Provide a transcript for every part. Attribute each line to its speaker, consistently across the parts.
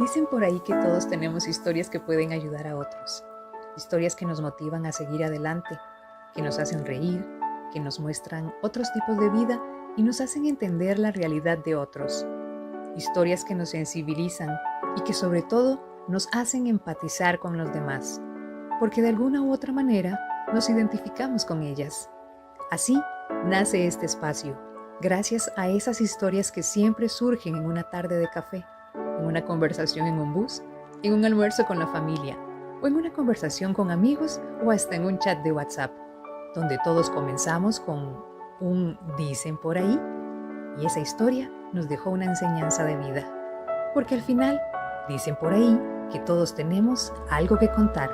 Speaker 1: Dicen por ahí que todos tenemos historias que pueden ayudar a otros, historias que nos motivan a seguir adelante, que nos hacen reír, que nos muestran otros tipos de vida y nos hacen entender la realidad de otros, historias que nos sensibilizan y que sobre todo nos hacen empatizar con los demás, porque de alguna u otra manera nos identificamos con ellas. Así nace este espacio, gracias a esas historias que siempre surgen en una tarde de café, en una conversación en un bus, en un almuerzo con la familia, o en una conversación con amigos o hasta en un chat de WhatsApp, donde todos comenzamos con un dicen por ahí y esa historia nos dejó una enseñanza de vida. Porque al final, dicen por ahí que todos tenemos algo que contar.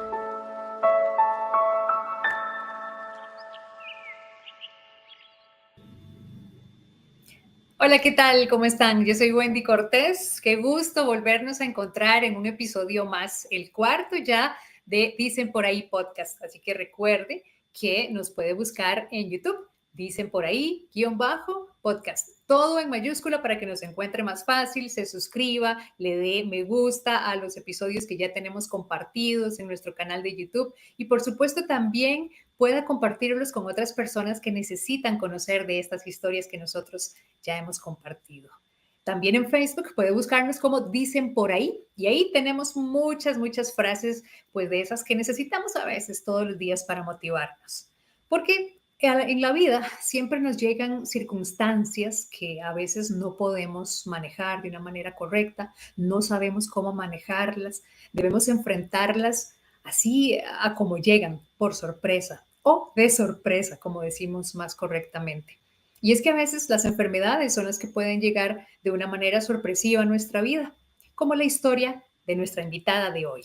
Speaker 1: Hola, ¿qué tal? ¿Cómo están? Yo soy Wendy Cortés. Qué gusto volvernos a encontrar en un episodio más, el cuarto ya de Dicen por ahí podcast. Así que recuerde que nos puede buscar en YouTube. Dicen por ahí, _podcast. Todo en mayúscula para que nos encuentre más fácil, se suscriba, le dé me gusta a los episodios que ya tenemos compartidos en nuestro canal de YouTube y por supuesto también pueda compartirlos con otras personas que necesitan conocer de estas historias que nosotros ya hemos compartido. También en Facebook puede buscarnos como Dicen por ahí y ahí tenemos muchas frases pues de esas que necesitamos a veces todos los días para motivarnos. Porque en la vida siempre nos llegan circunstancias que a veces no podemos manejar de una manera correcta, no sabemos cómo manejarlas, debemos enfrentarlas así a como llegan, por sorpresa o de sorpresa, como decimos más correctamente. Y es que a veces las enfermedades son las que pueden llegar de una manera sorpresiva a nuestra vida, como la historia de nuestra invitada de hoy.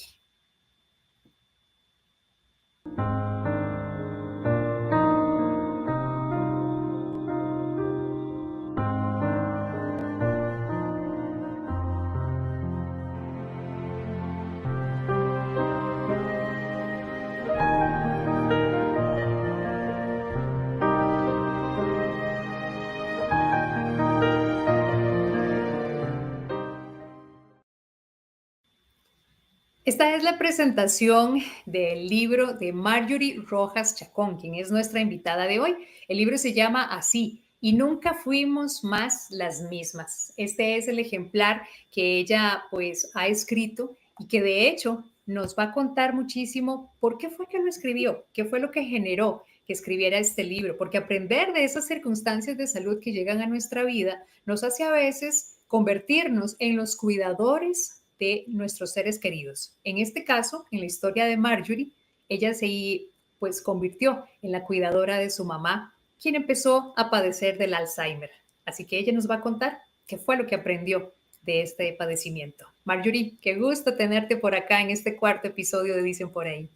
Speaker 1: Esta es la presentación del libro de Marjorie Rojas Chacón, quien es nuestra invitada de hoy. El libro se llama Así, y nunca fuimos más las mismas. Este es el ejemplar que ella pues ha escrito y que de hecho nos va a contar muchísimo por qué fue que lo escribió, qué fue lo que generó que escribiera este libro, porque aprender de esas circunstancias de salud que llegan a nuestra vida nos hace a veces convertirnos en los cuidadores de nuestros seres queridos. En este caso, en la historia de Marjorie, ella se pues convirtió en la cuidadora de su mamá, quien empezó a padecer del Alzheimer. Así que ella nos va a contar qué fue lo que aprendió de este padecimiento. Marjorie, qué gusto tenerte por acá en este cuarto episodio de Dicen por ahí.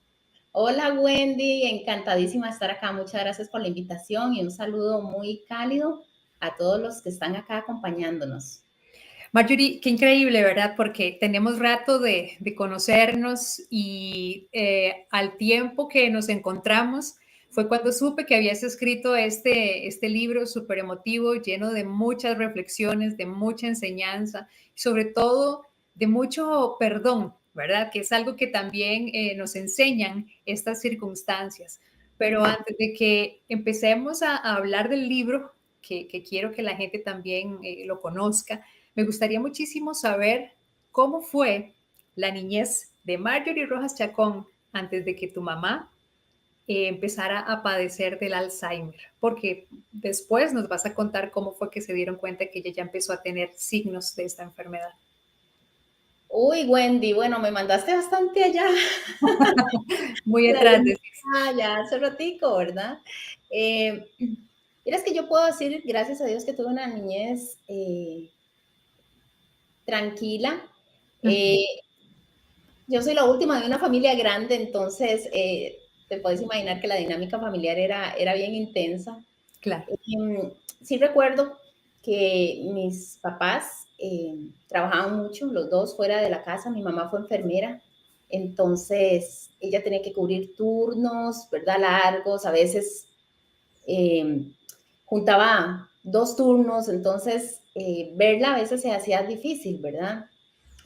Speaker 2: Hola Wendy, encantadísima de estar acá. Muchas gracias por la invitación y un saludo muy cálido a todos los que están acá acompañándonos.
Speaker 1: Marjorie, qué increíble, ¿verdad? Porque tenemos rato de conocernos y al tiempo que nos encontramos fue cuando supe que habías escrito este libro súper emotivo, lleno de muchas reflexiones, de mucha enseñanza, y sobre todo de mucho perdón, ¿verdad? Que es algo que también nos enseñan estas circunstancias. Pero antes de que empecemos a hablar del libro, que quiero que la gente también lo conozca, me gustaría muchísimo saber cómo fue la niñez de Marjorie Rojas Chacón antes de que tu mamá empezara a padecer del Alzheimer, porque después nos vas a contar cómo fue que se dieron cuenta que ella ya empezó a tener signos de esta enfermedad.
Speaker 2: Uy, Wendy, bueno, me mandaste bastante allá.
Speaker 1: Muy atrás de
Speaker 2: Ya hace ratico, ¿verdad? Mira, que yo puedo decir, gracias a Dios, que tuve una niñez tranquila. Yo soy la última de una familia grande, entonces te puedes imaginar que la dinámica familiar era bien intensa.
Speaker 1: Claro.
Speaker 2: Sí recuerdo que mis papás trabajaban mucho, los dos fuera de la casa. Mi mamá fue enfermera, entonces ella tenía que cubrir turnos, ¿verdad? Largos, a veces juntaba 2 turnos, entonces verla a veces se hacía difícil, ¿verdad?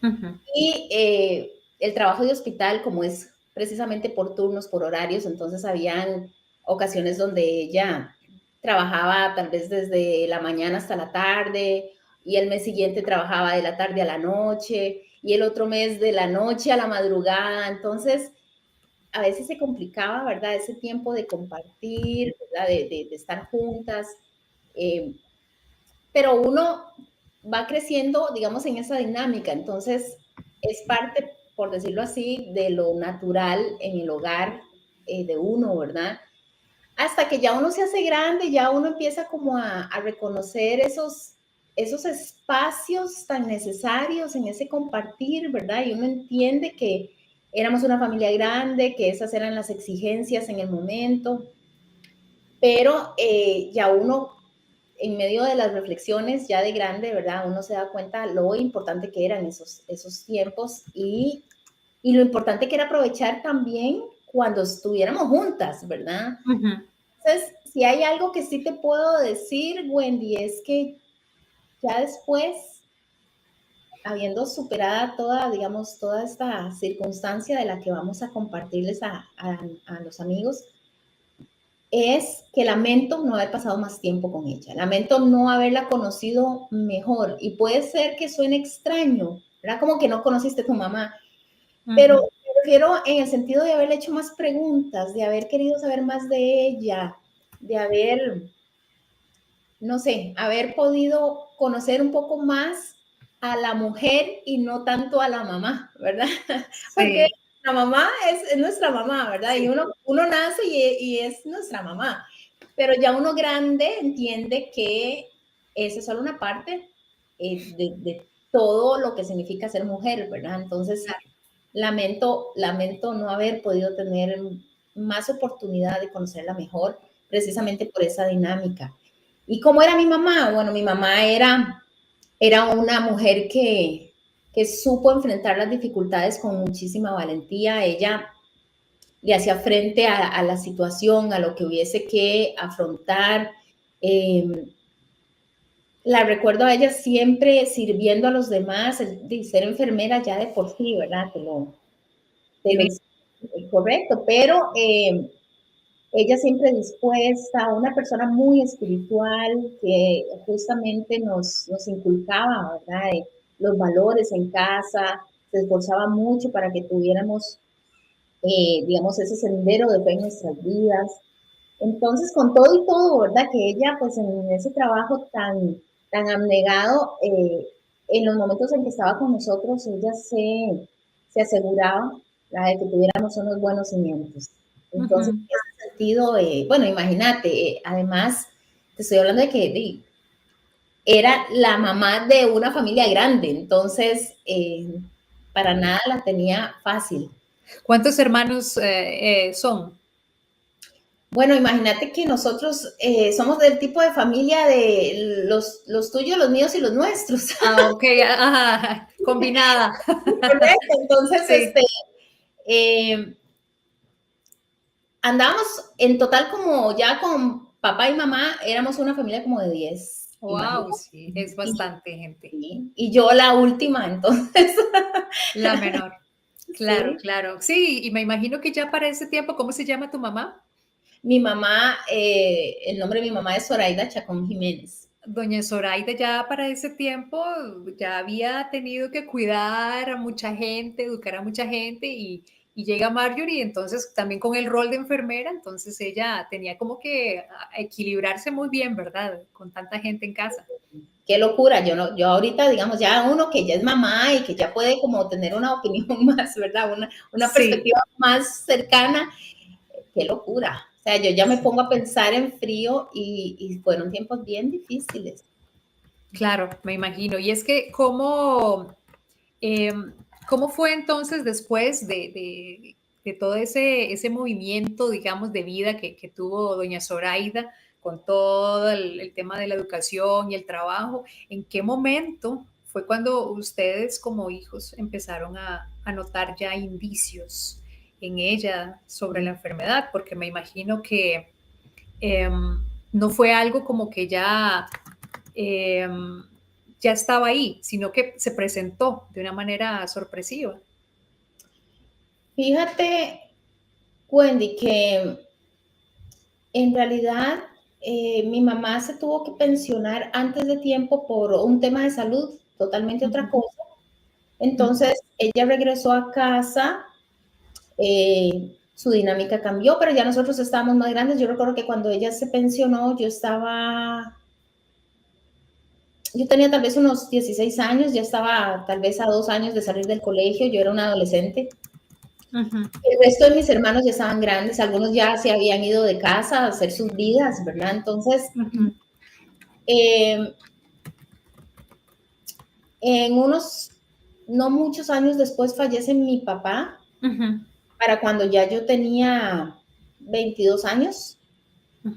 Speaker 1: Ujú.
Speaker 2: Y el trabajo de hospital, como es precisamente por turnos, por horarios, entonces habían ocasiones donde ella trabajaba tal vez desde la mañana hasta la tarde, y el mes siguiente trabajaba de la tarde a la noche, y el otro mes de la noche a la madrugada. Entonces, a veces se complicaba, ¿verdad? Ese tiempo de compartir, ¿verdad? De estar juntas. Eh, pero uno va creciendo, digamos, en esa dinámica. Entonces, es parte, por decirlo así, de lo natural en el hogar de uno, ¿verdad? Hasta que ya uno se hace grande, ya uno empieza como a reconocer esos espacios tan necesarios en ese compartir, ¿verdad? Y uno entiende que éramos una familia grande, que esas eran las exigencias en el momento, pero ya uno en medio de las reflexiones ya de grande, ¿verdad? Uno se da cuenta lo importante que eran esos tiempos y lo importante que era aprovechar también cuando estuviéramos juntas, ¿verdad?
Speaker 1: Ujú.
Speaker 2: Entonces, si hay algo que sí te puedo decir, Wendy, es que ya después, habiendo superada toda, digamos, toda esta circunstancia de la que vamos a compartirles a los amigos, es que lamento no haber pasado más tiempo con ella, lamento no haberla conocido mejor y puede ser que suene extraño, ¿verdad? Como que no conociste a tu mamá, pero
Speaker 1: Ujú.
Speaker 2: me refiero en el sentido de haberle hecho más preguntas, de haber querido saber más de ella, de haber, no sé, haber podido conocer un poco más a la mujer y no tanto a la mamá, ¿verdad? Porque
Speaker 1: Sí,
Speaker 2: la mamá es nuestra mamá, ¿verdad? Y
Speaker 1: sí.
Speaker 2: uno nace y es nuestra mamá, pero ya uno grande entiende que esa es solo una parte de todo lo que significa ser mujer, ¿verdad? Entonces, lamento no haber podido tener más oportunidad de conocerla mejor, precisamente por esa dinámica. ¿Y cómo era mi mamá? Bueno, mi mamá era una mujer que supo enfrentar las dificultades con muchísima valentía. Ella le hacía frente a la situación, a lo que hubiese que afrontar. Eh, la recuerdo a ella siempre sirviendo a los demás, de ser enfermera ya de por sí, ¿verdad? Te lo correcto, pero ella siempre dispuesta, una persona muy espiritual que justamente nos inculcaba, ¿verdad? Los valores en casa, se esforzaba mucho para que tuviéramos, digamos, ese sendero de fe en nuestras vidas. Entonces, con todo y todo, ¿verdad? Que ella, pues en ese trabajo tan abnegado, en los momentos en que estaba con nosotros, ella se aseguraba la de que tuviéramos unos buenos cimientos. Entonces,
Speaker 1: Ujú.
Speaker 2: en ese sentido, bueno, imagínate, además, te estoy hablando de que era la mamá de una familia grande, entonces, para nada la tenía fácil.
Speaker 1: ¿Cuántos hermanos son?
Speaker 2: Bueno, imagínate que nosotros somos del tipo de familia de los tuyos, los míos y los nuestros.
Speaker 1: Ah, ok, ajá, combinada.
Speaker 2: Correcto. Entonces,
Speaker 1: Sí.
Speaker 2: eh, andamos en total como ya con papá y mamá, éramos una familia como de 10,
Speaker 1: Wow,
Speaker 2: imagínate.
Speaker 1: sí, es
Speaker 2: Y,
Speaker 1: bastante gente.
Speaker 2: y yo la última, entonces,
Speaker 1: La menor. Claro,
Speaker 2: sí.
Speaker 1: claro. Sí, y me imagino que ya para ese tiempo, ¿cómo se llama tu mamá?
Speaker 2: Mi mamá, el nombre de mi mamá es Zoraida Chacón Jiménez.
Speaker 1: Doña Zoraida ya para ese tiempo ya había tenido que cuidar a mucha gente, educar a mucha gente y llega Marjorie, entonces también con el rol de enfermera, entonces ella tenía como que equilibrarse muy bien, ¿verdad? Con tanta gente en casa.
Speaker 2: Qué locura, yo no, yo ahorita, digamos, ya uno que ya es mamá y que ya puede como tener una opinión más, ¿verdad? Una
Speaker 1: Sí,
Speaker 2: perspectiva más cercana, qué locura. O sea, yo ya me
Speaker 1: sí,
Speaker 2: pongo a pensar en frío y fueron tiempos bien difíciles.
Speaker 1: claro, me imagino. Y es que, ¿cómo fue entonces después de todo ese movimiento, digamos, de vida que tuvo doña Zoraida con todo el tema de la educación y el trabajo? ¿En qué momento fue cuando ustedes como hijos empezaron a notar ya indicios en ella sobre la enfermedad? Porque me imagino que no fue algo como que ya... em, ya estaba ahí, sino que se presentó de una manera sorpresiva.
Speaker 2: Fíjate, Wendy, que en realidad mi mamá se tuvo que pensionar antes de tiempo por un tema de salud, totalmente otra cosa. Entonces, ella regresó a casa, su dinámica cambió, pero ya nosotros estábamos más grandes. Yo recuerdo que cuando ella se pensionó, yo tenía tal vez unos 16 años, ya estaba tal vez a 2 años de salir del colegio, yo era una adolescente. El resto de mis hermanos ya estaban grandes, algunos ya se habían ido de casa a hacer sus vidas, ¿verdad? Entonces, en unos, no muchos años después fallece mi papá, para cuando ya yo tenía 22 años.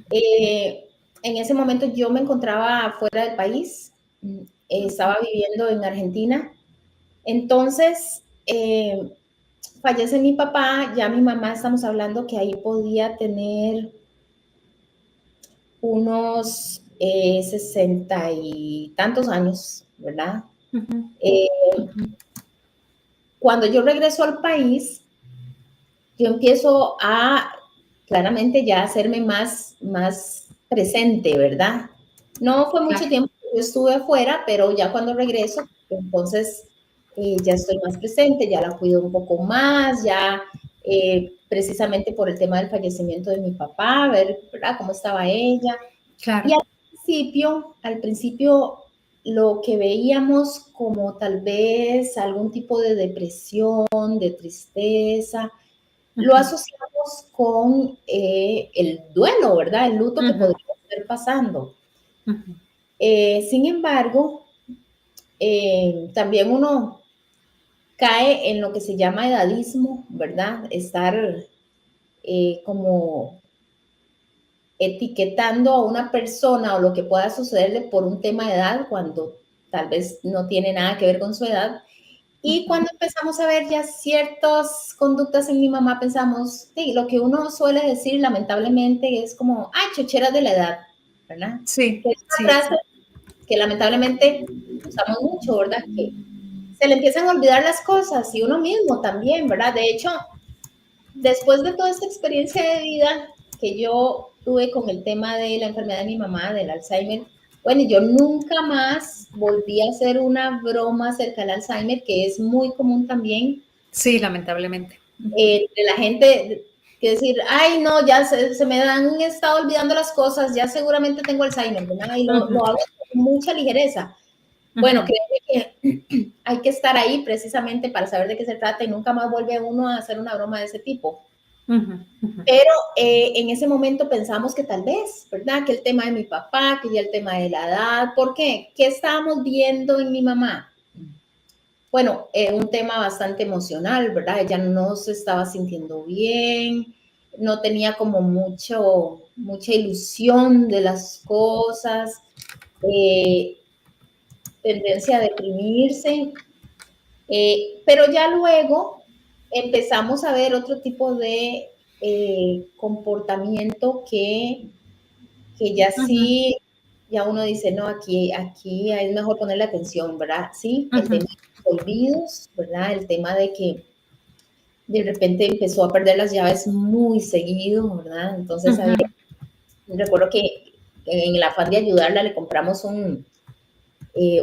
Speaker 2: En ese momento yo me encontraba fuera del país, estaba viviendo en Argentina. Entonces, fallece mi papá, ya mi mamá, estamos hablando que ahí podía tener unos 60 y tantos años, ¿verdad? Cuando yo regreso al país, yo empiezo a claramente ya hacerme más presente, ¿verdad? No fue mucho tiempo que yo estuve afuera, pero ya cuando regreso, entonces ya estoy más presente, ya la cuido un poco más, ya precisamente por el tema del fallecimiento de mi papá, ver, ¿verdad?, cómo estaba ella.
Speaker 1: Claro.
Speaker 2: Y al principio lo que veíamos como tal vez algún tipo de depresión, de tristeza, lo asociamos con el duelo, ¿verdad? El luto que podría estar pasando. Sin embargo, también uno cae en lo que se llama edadismo, ¿verdad? Estar como etiquetando a una persona o lo que pueda sucederle por un tema de edad cuando tal vez no tiene nada que ver con su edad. Y cuando empezamos a ver ya ciertas conductas en mi mamá, pensamos, sí, lo que uno suele decir lamentablemente es como, ay, chocheras de la edad, ¿verdad?
Speaker 1: Sí.
Speaker 2: Que es una frase que lamentablemente usamos mucho, ¿verdad? Que se le empiezan a olvidar las cosas y uno mismo también, ¿verdad? De hecho, después de toda esta experiencia de vida que yo tuve con el tema de la enfermedad de mi mamá, del Alzheimer, bueno, yo nunca más volví a hacer una broma acerca del Alzheimer, que es muy común también.
Speaker 1: Sí, lamentablemente.
Speaker 2: De la gente que decir, ay, no, ya se me han estado olvidando las cosas, ya seguramente tengo Alzheimer, ¿verdad? Y lo hago con mucha ligereza. Bueno, creo que hay que estar ahí precisamente para saber de qué se trata y nunca más vuelve uno a hacer una broma de ese tipo. Pero en ese momento pensamos que tal vez, ¿verdad? Que el tema de mi papá, que ya el tema de la edad, ¿por qué? ¿Qué estábamos viendo en mi mamá? Bueno, un tema bastante emocional, ¿verdad? Ella no se estaba sintiendo bien, no tenía como mucha ilusión de las cosas, tendencia a deprimirse, pero ya luego empezamos a ver otro tipo de comportamiento que ya sí, ya uno dice, no, aquí es mejor ponerle atención, ¿verdad? Sí, el tema de los olvidos, ¿verdad? El tema de que de repente empezó a perder las llaves muy seguido, ¿verdad? Entonces, recuerdo que en el afán de ayudarla le compramos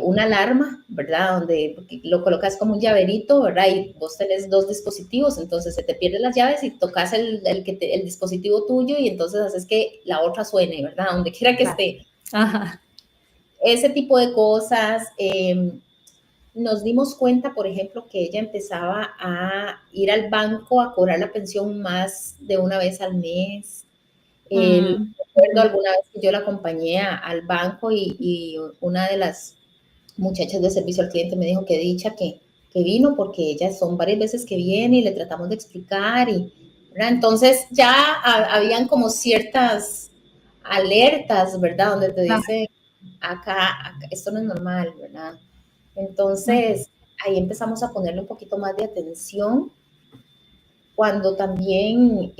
Speaker 2: una alarma, ¿verdad? Donde lo colocas como un llaverito, ¿verdad? Y vos tenés 2 dispositivos, entonces se te pierden las llaves y tocas el dispositivo tuyo y entonces haces que la otra suene, ¿verdad? Donde quiera que esté. Ese tipo de cosas. Nos dimos cuenta, por ejemplo, que ella empezaba a ir al banco a cobrar la pensión más de una vez al mes. Recuerdo alguna vez que yo la acompañé al banco y una de las muchachas de servicio al cliente me dijo que dicha que vino, porque ella son varias veces que viene y le tratamos de explicar. ¿verdad? Entonces ya habían como ciertas alertas, ¿verdad? Donde te dice, acá esto no es normal, ¿verdad? Entonces ahí empezamos a ponerle un poquito más de atención. Cuando también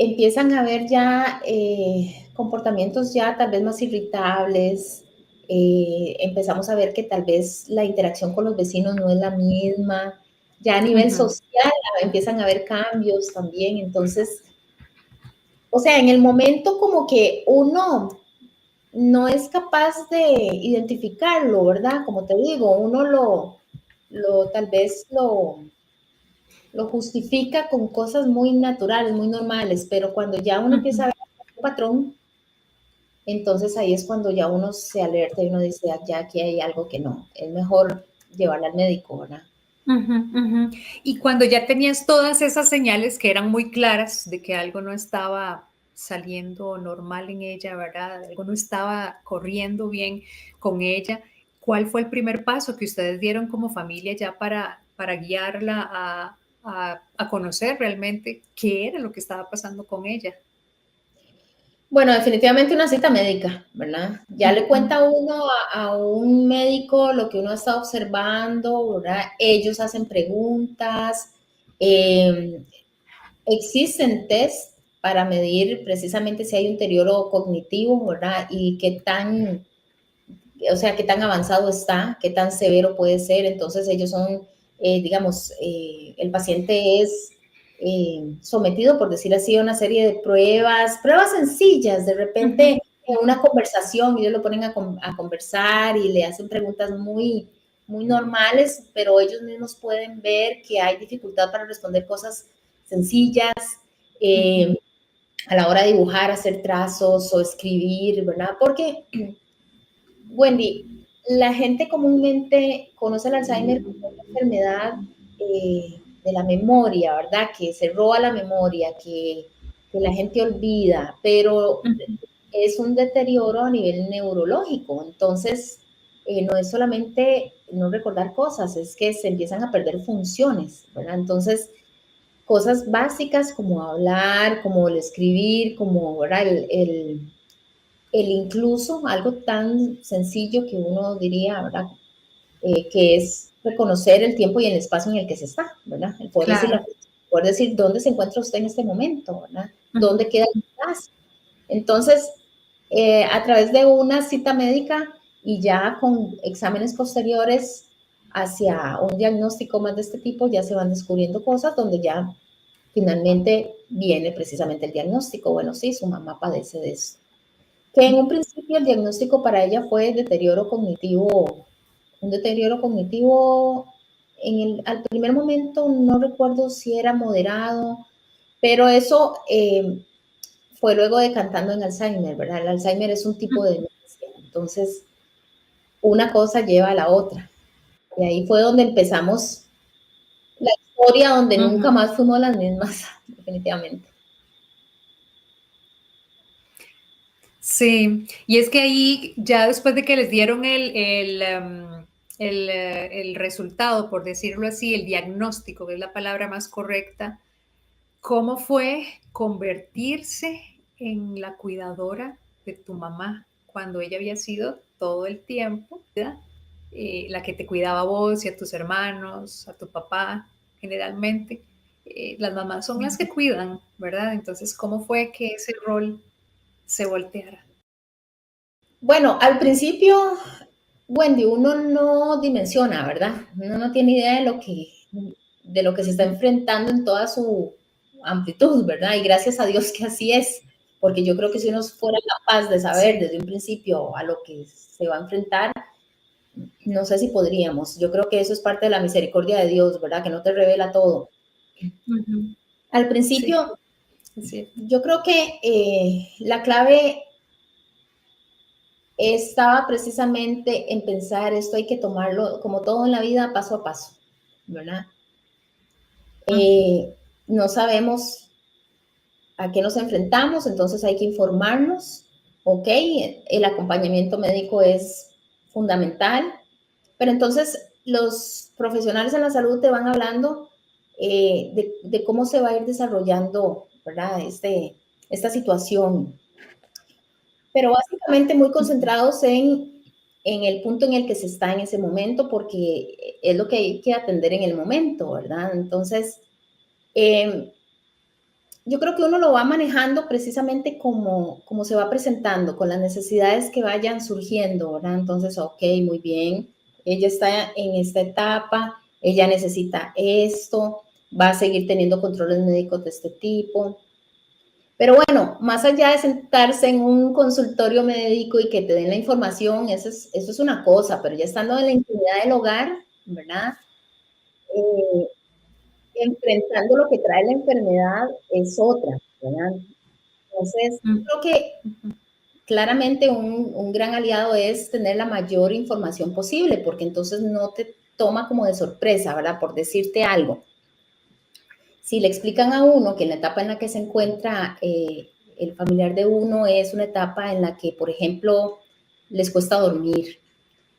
Speaker 2: empiezan a ver ya comportamientos ya tal vez más irritables, empezamos a ver que tal vez la interacción con los vecinos no es la misma, ya a nivel social empiezan a haber cambios también, entonces, o sea, en el momento como que uno no es capaz de identificarlo, ¿verdad? Como te digo, uno tal vez lo justifica con cosas muy naturales, muy normales, pero cuando ya uno empieza a ver un patrón, entonces ahí es cuando ya uno se alerta y uno dice, ya aquí hay algo que no, es mejor llevarla al médico, ¿verdad?
Speaker 1: Y cuando ya tenías todas esas señales que eran muy claras de que algo no estaba saliendo normal en ella, ¿verdad? Algo no estaba corriendo bien con ella. ¿Cuál fue el primer paso que ustedes dieron como familia ya para guiarla a conocer realmente qué era lo que estaba pasando con ella?
Speaker 2: Bueno, definitivamente una cita médica, ¿verdad? Ya le cuenta uno a un médico lo que uno está observando, ¿verdad? Ellos hacen preguntas, existen test para medir precisamente si hay un deterioro cognitivo, ¿verdad? Y qué tan, o sea, qué tan avanzado está, qué tan severo puede ser. Entonces ellos son, digamos, el paciente es sometido, por decir así, a una serie de pruebas sencillas, de repente en una conversación, ellos lo ponen a conversar y le hacen preguntas muy normales, pero ellos mismos pueden ver que hay dificultad para responder cosas sencillas, a la hora de dibujar, hacer trazos o escribir, ¿verdad? Porque Wendy, la gente comúnmente conoce el Alzheimer como una enfermedad de la memoria, ¿verdad? Que se roba la memoria, que la gente olvida, pero es un deterioro a nivel neurológico. Entonces, no es solamente no recordar cosas, es que se empiezan a perder funciones, ¿verdad? Entonces, cosas básicas como hablar, como el escribir, como, ¿verdad? El incluso algo tan sencillo que uno diría, ¿verdad? Que es reconocer el tiempo y el espacio en el que se está, ¿verdad? El
Speaker 1: Claro.
Speaker 2: poder decir dónde se encuentra usted en este momento, ¿verdad? ¿Dónde queda el casa? Entonces, a través de una cita médica y ya con exámenes posteriores hacia un diagnóstico más de este tipo, ya se van descubriendo cosas donde ya finalmente viene precisamente el diagnóstico. Bueno, sí, su mamá padece de esto. Que en un principio el diagnóstico para ella fue deterioro cognitivo, un deterioro cognitivo al primer momento no recuerdo si era moderado, pero eso fue luego decantando en Alzheimer, ¿verdad? El Alzheimer es un tipo de demencia, entonces una cosa lleva a la otra. Y ahí fue donde empezamos la historia, donde nunca más fuimos las mismas, definitivamente.
Speaker 1: Sí, y es que ahí ya después de que les dieron el resultado, por decirlo así, el diagnóstico, que es la palabra más correcta, ¿cómo fue convertirse en la cuidadora de tu mamá cuando ella había sido todo el tiempo, ¿verdad? La que te cuidaba a vos y a tus hermanos, a tu papá, generalmente? Las mamás son las que cuidan, ¿verdad? Entonces, ¿cómo fue que ese rol se volteara?
Speaker 2: Bueno, al principio, Wendy, uno no dimensiona, ¿verdad? Uno no tiene idea de lo que se está enfrentando en toda su amplitud, ¿verdad? Y gracias a Dios que así es, porque yo creo que si uno fuera capaz de saber
Speaker 1: Sí.
Speaker 2: desde un principio a lo que se va a enfrentar, no sé si podríamos. Yo creo que eso es parte de la misericordia de Dios, ¿verdad? Que no te revela todo.
Speaker 1: Ujú.
Speaker 2: Al
Speaker 1: Sí,
Speaker 2: principio,
Speaker 1: es cierto.
Speaker 2: yo creo que la clave estaba precisamente en pensar esto hay que tomarlo, como todo en la vida, paso a paso, ¿verdad? No sabemos a qué nos enfrentamos, entonces hay que informarnos, ¿ok? El acompañamiento médico es fundamental, pero entonces los profesionales en la salud te van hablando de cómo se va a ir desarrollando, ¿verdad? Esta situación, pero básicamente muy concentrados en el punto en el que se está en ese momento, porque es lo que hay que atender en el momento, ¿verdad? Entonces, eh, yo creo que uno lo va manejando precisamente como se va presentando, con las necesidades que vayan surgiendo, ¿verdad? Entonces, ok, muy bien, ella está en esta etapa, ella necesita esto, va a seguir teniendo controles médicos de este tipo. Pero bueno, más allá de sentarse en un consultorio médico y que te den la información, eso es una cosa, pero ya estando en la intimidad del hogar, ¿verdad? Eh, enfrentando lo que trae la enfermedad es otra, ¿verdad? Entonces,
Speaker 1: Mm,
Speaker 2: creo que claramente un gran aliado es tener la mayor información posible, porque entonces no te toma como de sorpresa, ¿verdad? Por decirte algo. Si le explican a uno que en la etapa en la que se encuentra el familiar de uno es una etapa en la que, por ejemplo, les cuesta dormir,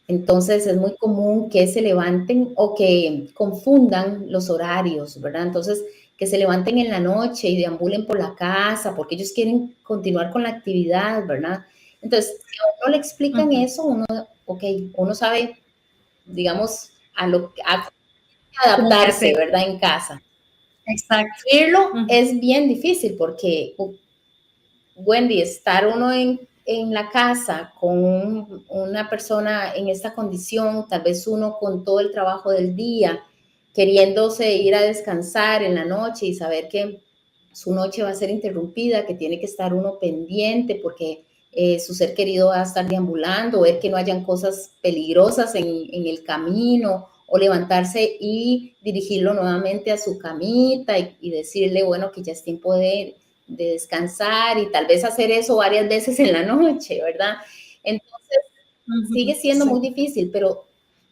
Speaker 2: entonces es muy común que se levanten o que confundan los horarios, ¿verdad? Entonces, que se levanten en la noche y deambulen por la casa porque ellos quieren continuar con la actividad, ¿verdad? Entonces, si a uno le explican
Speaker 1: ujú.
Speaker 2: eso, uno, ok, uno sabe, digamos, a
Speaker 1: ¿Cómo qué
Speaker 2: adaptarse,
Speaker 1: hacer?
Speaker 2: ¿verdad? En casa.
Speaker 1: Exacto.
Speaker 2: Vivirlo
Speaker 1: Ujú.
Speaker 2: es bien difícil porque Wendy, estar uno en la casa con una persona en esta condición, tal vez uno con todo el trabajo del día, queriéndose ir a descansar en la noche y saber que su noche va a ser interrumpida, que tiene que estar uno pendiente porque su ser querido va a estar deambulando, ver que no hayan cosas peligrosas en el camino o levantarse y dirigirlo nuevamente a su camita y decirle, bueno, que ya es tiempo de descansar y tal vez hacer eso varias veces en la noche, ¿verdad? Entonces, sigue
Speaker 1: Ujú,
Speaker 2: siendo
Speaker 1: sí.
Speaker 2: muy difícil, pero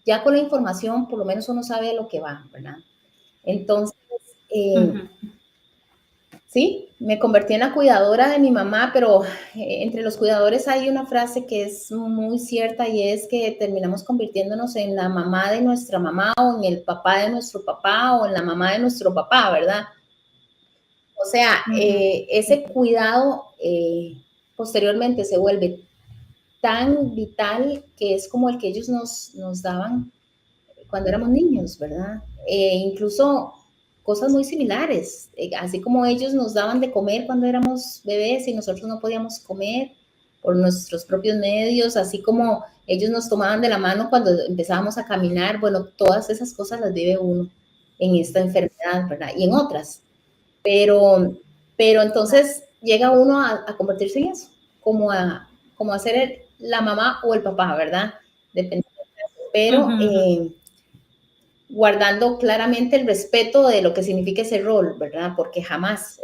Speaker 2: ya con la información por lo menos uno sabe a lo que va, ¿verdad? Entonces, eh,
Speaker 1: Ujú.
Speaker 2: sí, me convertí en la cuidadora de mi mamá, pero entre los cuidadores hay una frase que es muy cierta y es que terminamos convirtiéndonos en la mamá de nuestra mamá o en el papá de nuestro papá o en la mamá de nuestro papá, ¿verdad? O sea,
Speaker 1: Ujú,
Speaker 2: ese
Speaker 1: ujú.
Speaker 2: cuidado posteriormente se vuelve tan vital que es como el que ellos nos daban cuando éramos niños, ¿verdad? Incluso cosas muy similares, así como ellos nos daban de comer cuando éramos bebés y nosotros no podíamos comer por nuestros propios medios, así como ellos nos tomaban de la mano cuando empezábamos a caminar, bueno, todas esas cosas las vive uno en esta enfermedad, ¿verdad? Y en otras. Pero entonces llega uno a convertirse en eso, como a ser la mamá o el papá, ¿verdad? Depende. Pero
Speaker 1: Ujú, ujú.
Speaker 2: guardando claramente el respeto de lo que significa ese rol, ¿verdad? Porque jamás,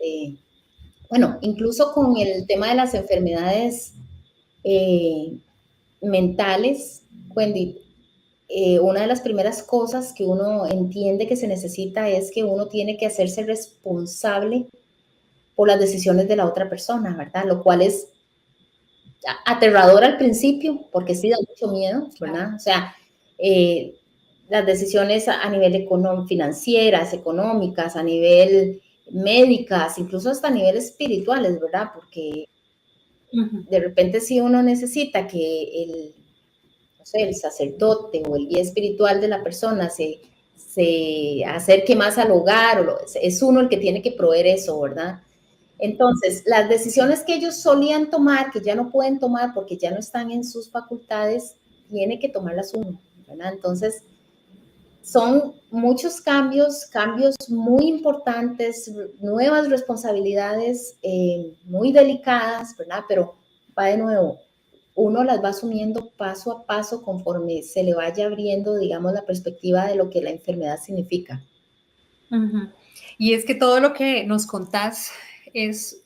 Speaker 2: bueno, incluso con el tema de las enfermedades eh, mentales, Wendy, una de las primeras cosas que uno entiende que se necesita es que uno tiene que hacerse responsable por las decisiones de la otra persona, ¿verdad? Lo cual es aterrador al principio, porque sí da mucho miedo,
Speaker 1: Claro.
Speaker 2: ¿verdad? O sea, eh, las decisiones a nivel financieras, económicas, a nivel médicas, incluso hasta a nivel espirituales, ¿verdad? Porque
Speaker 1: Ujú.
Speaker 2: de repente si uno necesita que no sé, el sacerdote o el guía espiritual de la persona se acerque más al hogar, es uno el que tiene que proveer eso, ¿verdad? Entonces, las
Speaker 1: Sí.
Speaker 2: decisiones que ellos solían tomar, que ya no pueden tomar porque ya no están en sus facultades, tiene que tomarlas uno, ¿verdad? Entonces, son muchos cambios, cambios muy importantes, nuevas responsabilidades muy delicadas, ¿verdad? Pero va de nuevo, uno las va asumiendo paso a paso conforme se le vaya abriendo, digamos, la perspectiva de lo que la enfermedad significa.
Speaker 1: Ujú. Y es que todo lo que nos contás es,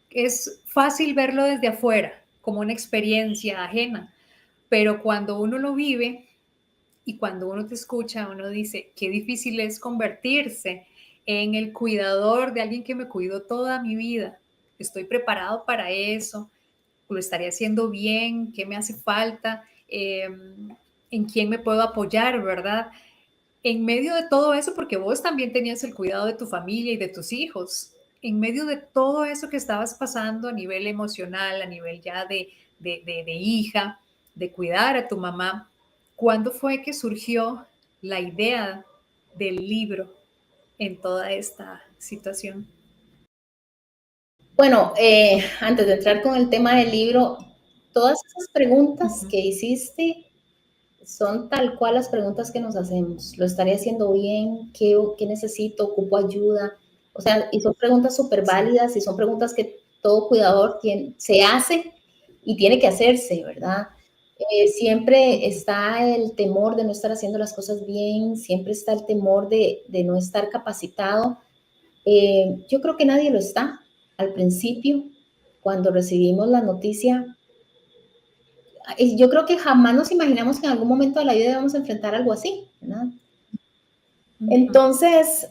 Speaker 1: es fácil verlo desde afuera, como una experiencia ajena, pero cuando uno lo vive y cuando uno te escucha, uno dice, qué difícil es convertirse en el cuidador de alguien que me cuidó toda mi vida. Estoy preparado para eso, lo estaré haciendo bien, qué me hace falta, en quién me puedo apoyar, ¿verdad? En medio de todo eso, porque vos también tenías el cuidado de tu familia y de tus hijos, en medio de todo eso que estabas pasando a nivel emocional, a nivel ya de hija, de cuidar a tu mamá, ¿cuándo fue que surgió la idea del libro en toda esta situación?
Speaker 2: Bueno, antes de entrar con el tema del libro, todas esas preguntas que hiciste son tal cual las preguntas que nos hacemos. ¿Lo estaré haciendo bien? ¿Qué necesito? ¿Ocupo ayuda? O sea, y son preguntas súper válidas y son preguntas que todo cuidador se hace y tiene que hacerse, ¿verdad? Siempre está el temor de no estar haciendo las cosas bien, siempre está el temor de no estar capacitado. Yo creo que nadie lo está. Al principio, cuando recibimos la noticia, yo creo que jamás nos imaginamos que en algún momento de la vida íbamos a enfrentar algo así, ¿verdad? Entonces,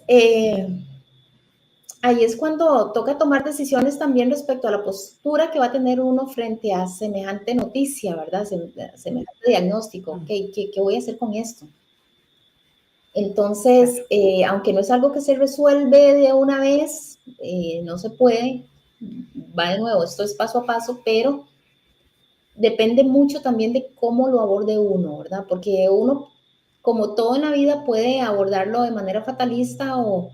Speaker 2: ahí es cuando toca tomar decisiones también respecto a la postura que va a tener uno frente a semejante noticia, ¿verdad? Semejante diagnóstico. ¿Qué voy a hacer con esto? Entonces, aunque no es algo que se resuelve de una vez, no se puede, va de nuevo, esto es paso a paso, pero depende mucho también de cómo lo aborde uno, ¿verdad? Porque uno, como todo en la vida, puede abordarlo de manera fatalista o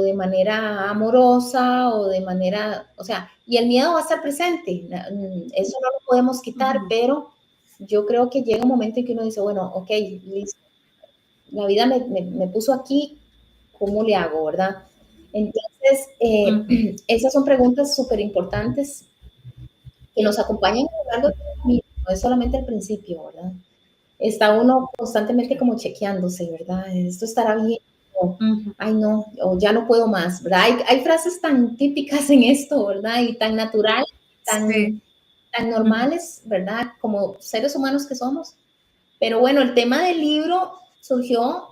Speaker 2: de manera amorosa o de manera, o sea, y el miedo va a estar presente, eso no lo podemos quitar, pero yo creo que llega un momento en que uno dice, bueno, ok, listo, la vida me puso aquí, ¿cómo le hago, verdad? Entonces, esas son preguntas súper importantes que nos acompañan a lo largo de la vida, no es solamente al principio, ¿verdad? Está uno constantemente como chequeándose, ¿verdad? Esto estará bien, o, ay no, o ya no puedo más, ¿verdad? Hay frases tan típicas en esto, ¿verdad? Y tan naturales, tan normales, ¿verdad? Como seres humanos que somos. Pero bueno, el tema del libro surgió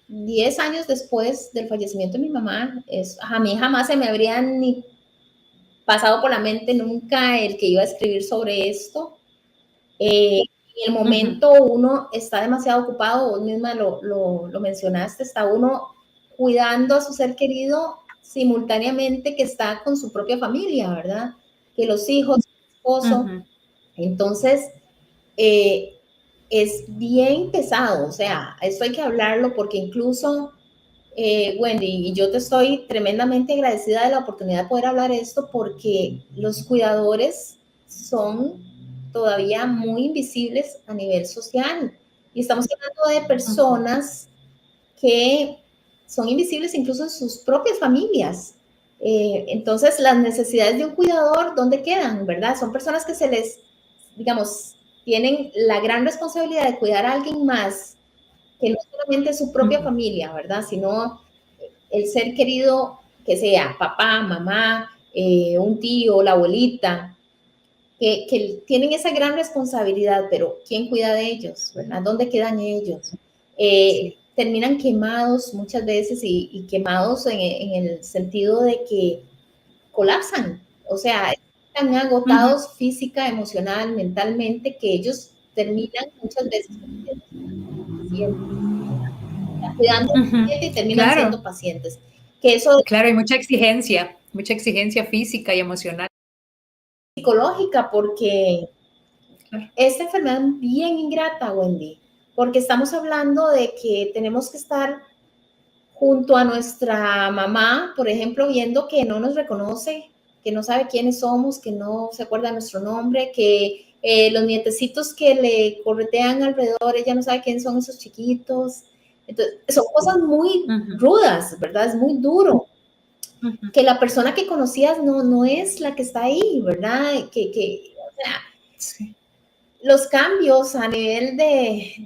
Speaker 2: 10 años después del fallecimiento de mi mamá. A mí jamás se me habría ni pasado por la mente nunca el que iba a escribir sobre esto. En el momento uno está demasiado ocupado, vos misma lo mencionaste, está uno cuidando a su ser querido simultáneamente que está con su propia familia, ¿verdad? Que los hijos, el esposo. Entonces, es bien pesado, o sea, esto hay que hablarlo porque incluso, Wendy, y yo te estoy tremendamente agradecida de la oportunidad de poder hablar esto porque los cuidadores son todavía muy invisibles a nivel social. Y estamos hablando de personas que son invisibles incluso en sus propias familias. Entonces, las necesidades de un cuidador, ¿dónde quedan? ¿Verdad? Son personas que se les, digamos, tienen la gran responsabilidad de cuidar a alguien más que no solamente su propia familia, ¿verdad? Sino el ser querido que sea papá, mamá, un tío, la abuelita, que tienen esa gran responsabilidad, pero ¿quién cuida de ellos? ¿Verdad? ¿Dónde quedan ellos? Terminan quemados muchas veces y quemados en el sentido de que colapsan, o sea, están agotados física, emocional, mentalmente, que ellos terminan muchas veces cuidando al paciente y terminan siendo pacientes. Que eso
Speaker 1: Claro, hay mucha exigencia física y emocional.
Speaker 2: Psicológica, porque esta enfermedad es bien ingrata, Wendy, porque estamos hablando de que tenemos que estar junto a nuestra mamá, por ejemplo, viendo que no nos reconoce, que no sabe quiénes somos, que no se acuerda de nuestro nombre, que los nietecitos que le corretean alrededor, ella no sabe quiénes son esos chiquitos. Entonces, son cosas muy rudas, ¿verdad? Es muy duro. Que la persona que conocías no es la que está ahí, ¿verdad? O sea, los cambios a nivel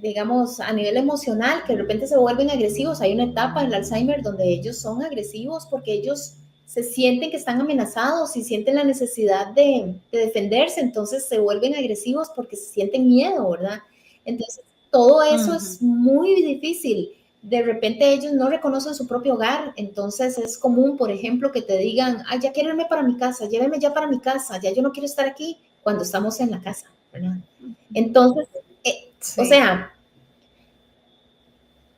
Speaker 2: digamos, a nivel emocional, que de repente se vuelven agresivos. Hay una etapa del Alzheimer donde ellos son agresivos porque ellos se sienten que están amenazados y sienten la necesidad de defenderse, entonces se vuelven agresivos porque se sienten miedo, ¿verdad? Entonces, todo eso es muy difícil. De repente ellos no reconocen su propio hogar, entonces es común, por ejemplo, que te digan, ay, ya quiero irme para mi casa, lléveme ya para mi casa, ya yo no quiero estar aquí cuando estamos en la casa, ¿verdad? Entonces, o sea,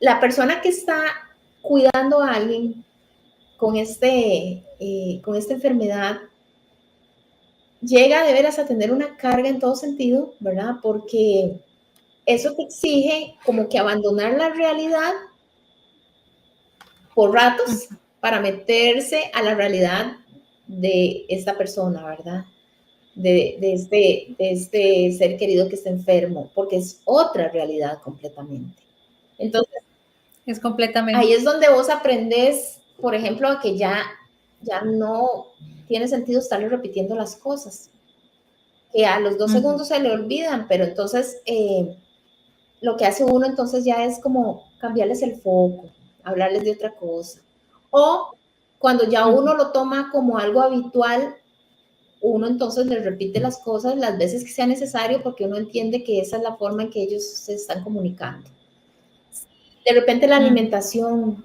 Speaker 2: la persona que está cuidando a alguien con esta enfermedad llega de veras a tener una carga en todo sentido, ¿verdad? Porque eso te exige como que abandonar la realidad por ratos para meterse a la realidad de esta persona, ¿verdad? De este ser querido que está enfermo, porque es otra realidad completamente. Entonces,
Speaker 1: Es completamente.
Speaker 2: ahí es donde vos aprendes, por ejemplo, a que ya no tiene sentido estarle repitiendo las cosas, que a los 2 segundos se le olvidan, pero entonces lo que hace uno entonces ya es como cambiarles el foco, hablarles de otra cosa. O cuando ya uno lo toma como algo habitual, uno entonces les repite las cosas las veces que sea necesario porque uno entiende que esa es la forma en que ellos se están comunicando. De repente la alimentación,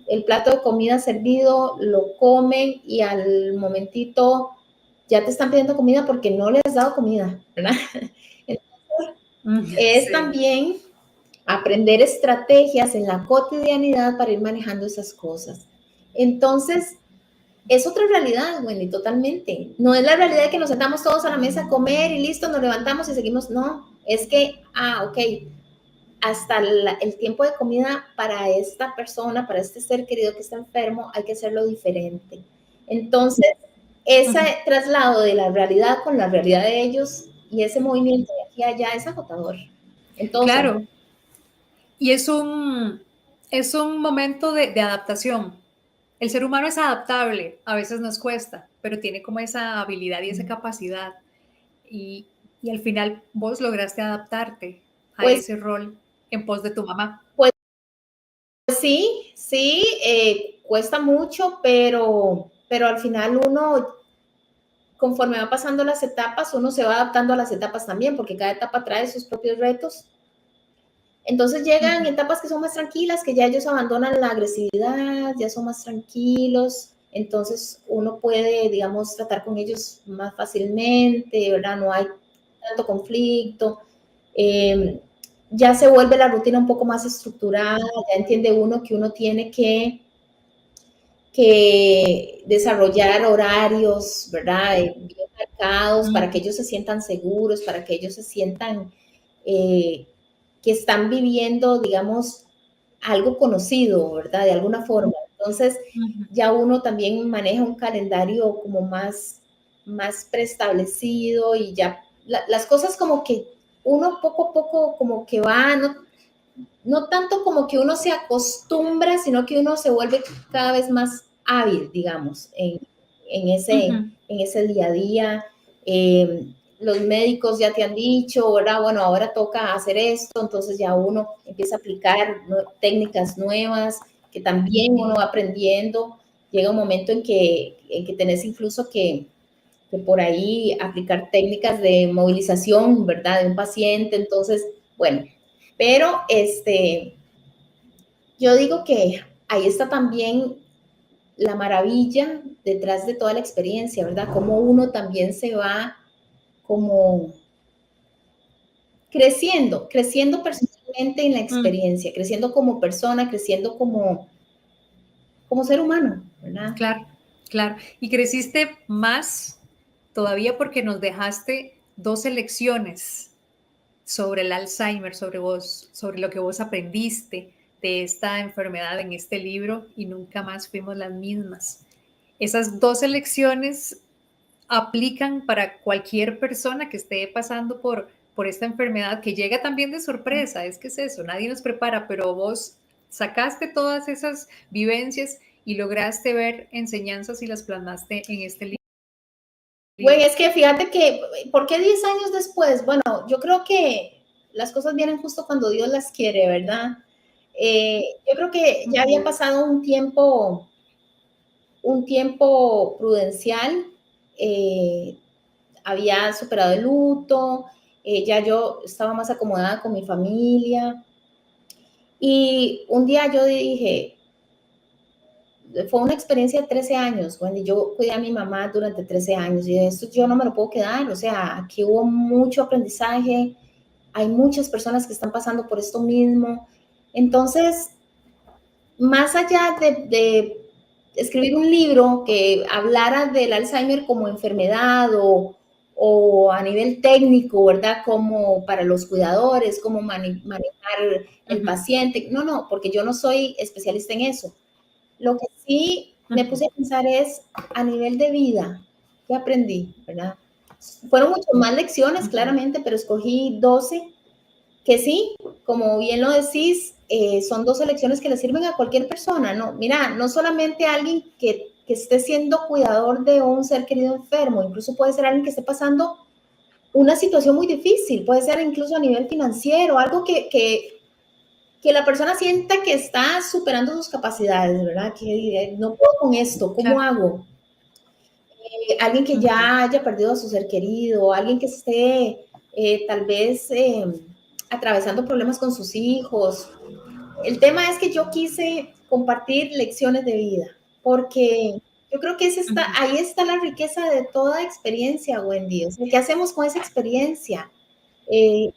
Speaker 2: el plato de comida servido, lo comen y al momentito ya te están pidiendo comida porque no les has dado comida, ¿verdad? Entonces, es
Speaker 1: Sí.
Speaker 2: también aprender estrategias en la cotidianidad para ir manejando esas cosas. Entonces, es otra realidad, Wendy, totalmente. No es la realidad de que nos sentamos todos a la mesa a comer y listo, nos levantamos y seguimos. No, es que, ok, hasta el tiempo de comida para esta persona, para este ser querido que está enfermo, hay que hacerlo diferente. Entonces, ese traslado de la realidad con la realidad de ellos y ese movimiento de aquí a allá es agotador. Entonces,
Speaker 1: Claro. Y es un momento de adaptación. El ser humano es adaptable, a veces nos cuesta, pero tiene como esa habilidad y esa capacidad. Y, y al final vos lograste adaptarte a
Speaker 2: pues,
Speaker 1: ese rol en pos de tu mamá.
Speaker 2: pues sí, sí, cuesta mucho, pero al final uno, conforme va pasando las etapas, uno se va adaptando a las etapas también, porque cada etapa trae sus propios retos. Entonces llegan etapas que son más tranquilas, que ya ellos abandonan la agresividad, ya son más tranquilos, entonces uno puede, digamos, tratar con ellos más fácilmente, ¿verdad? No hay tanto conflicto. Ya se vuelve la rutina un poco más estructurada, ya entiende uno que uno tiene que desarrollar horarios, ¿verdad? Bien marcados para que ellos se sientan seguros, para que ellos se sientan que están viviendo, digamos, algo conocido, ¿verdad? De alguna forma. Entonces, ya uno también maneja un calendario como más preestablecido y ya las cosas como que uno poco a poco como que va, no tanto como que uno se acostumbra, sino que uno se vuelve cada vez más hábil, digamos, en ese día a día. Los médicos ya te han dicho, ¿verdad? Bueno, ahora toca hacer esto, entonces ya uno empieza a aplicar técnicas nuevas que también uno va aprendiendo. Llega un momento en que tenés incluso que por ahí aplicar técnicas de movilización, ¿verdad? De un paciente, entonces, bueno, pero yo digo que ahí está también la maravilla detrás de toda la experiencia, ¿verdad? Cómo uno también se va como creciendo personalmente en la experiencia, creciendo como persona, creciendo como ser humano, ¿verdad?
Speaker 1: Claro, claro. Y creciste más todavía porque nos dejaste dos elecciones sobre el Alzheimer, sobre vos, sobre lo que vos aprendiste de esta enfermedad en este libro y nunca más fuimos las mismas. Esas dos elecciones aplican para cualquier persona que esté pasando por esta enfermedad que llega también de sorpresa, es que es eso, nadie nos prepara, pero vos sacaste todas esas vivencias y lograste ver enseñanzas y las plasmaste en este libro.
Speaker 2: Güey, es que fíjate que, ¿por qué 10 años después? Bueno, yo creo que las cosas vienen justo cuando Dios las quiere, ¿verdad? Yo creo que ya había pasado un tiempo prudencial, había superado el luto, ya yo estaba más acomodada con mi familia. Y un día yo dije, fue una experiencia de 13 años, Wendy, yo cuidé a mi mamá durante 13 años y esto yo no me lo puedo quedar, o sea, aquí hubo mucho aprendizaje, hay muchas personas que están pasando por esto mismo. Entonces, más allá de escribir un libro que hablara del Alzheimer como enfermedad o a nivel técnico, ¿verdad? Como para los cuidadores, cómo manejar el paciente. No, porque yo no soy especialista en eso. Lo que sí me puse a pensar es a nivel de vida, ¿qué aprendí? ¿Verdad? Fueron muchas más lecciones, claramente, pero escogí 12 que sí, como bien lo decís, son 12 lecciones que le sirven a cualquier persona, ¿no? Mira, no solamente a alguien que esté siendo cuidador de un ser querido enfermo, incluso puede ser alguien que esté pasando una situación muy difícil, puede ser incluso a nivel financiero, algo que la persona sienta que está superando sus capacidades, ¿verdad? Que no puedo con esto, ¿cómo
Speaker 1: Claro.
Speaker 2: hago? Alguien que ya haya perdido a su ser querido, alguien que esté tal vez atravesando problemas con sus hijos. El tema es que yo quise compartir lecciones de vida, porque yo creo que ahí está la riqueza de toda experiencia, Wendy. O sea, ¿qué hacemos con esa experiencia? Eh,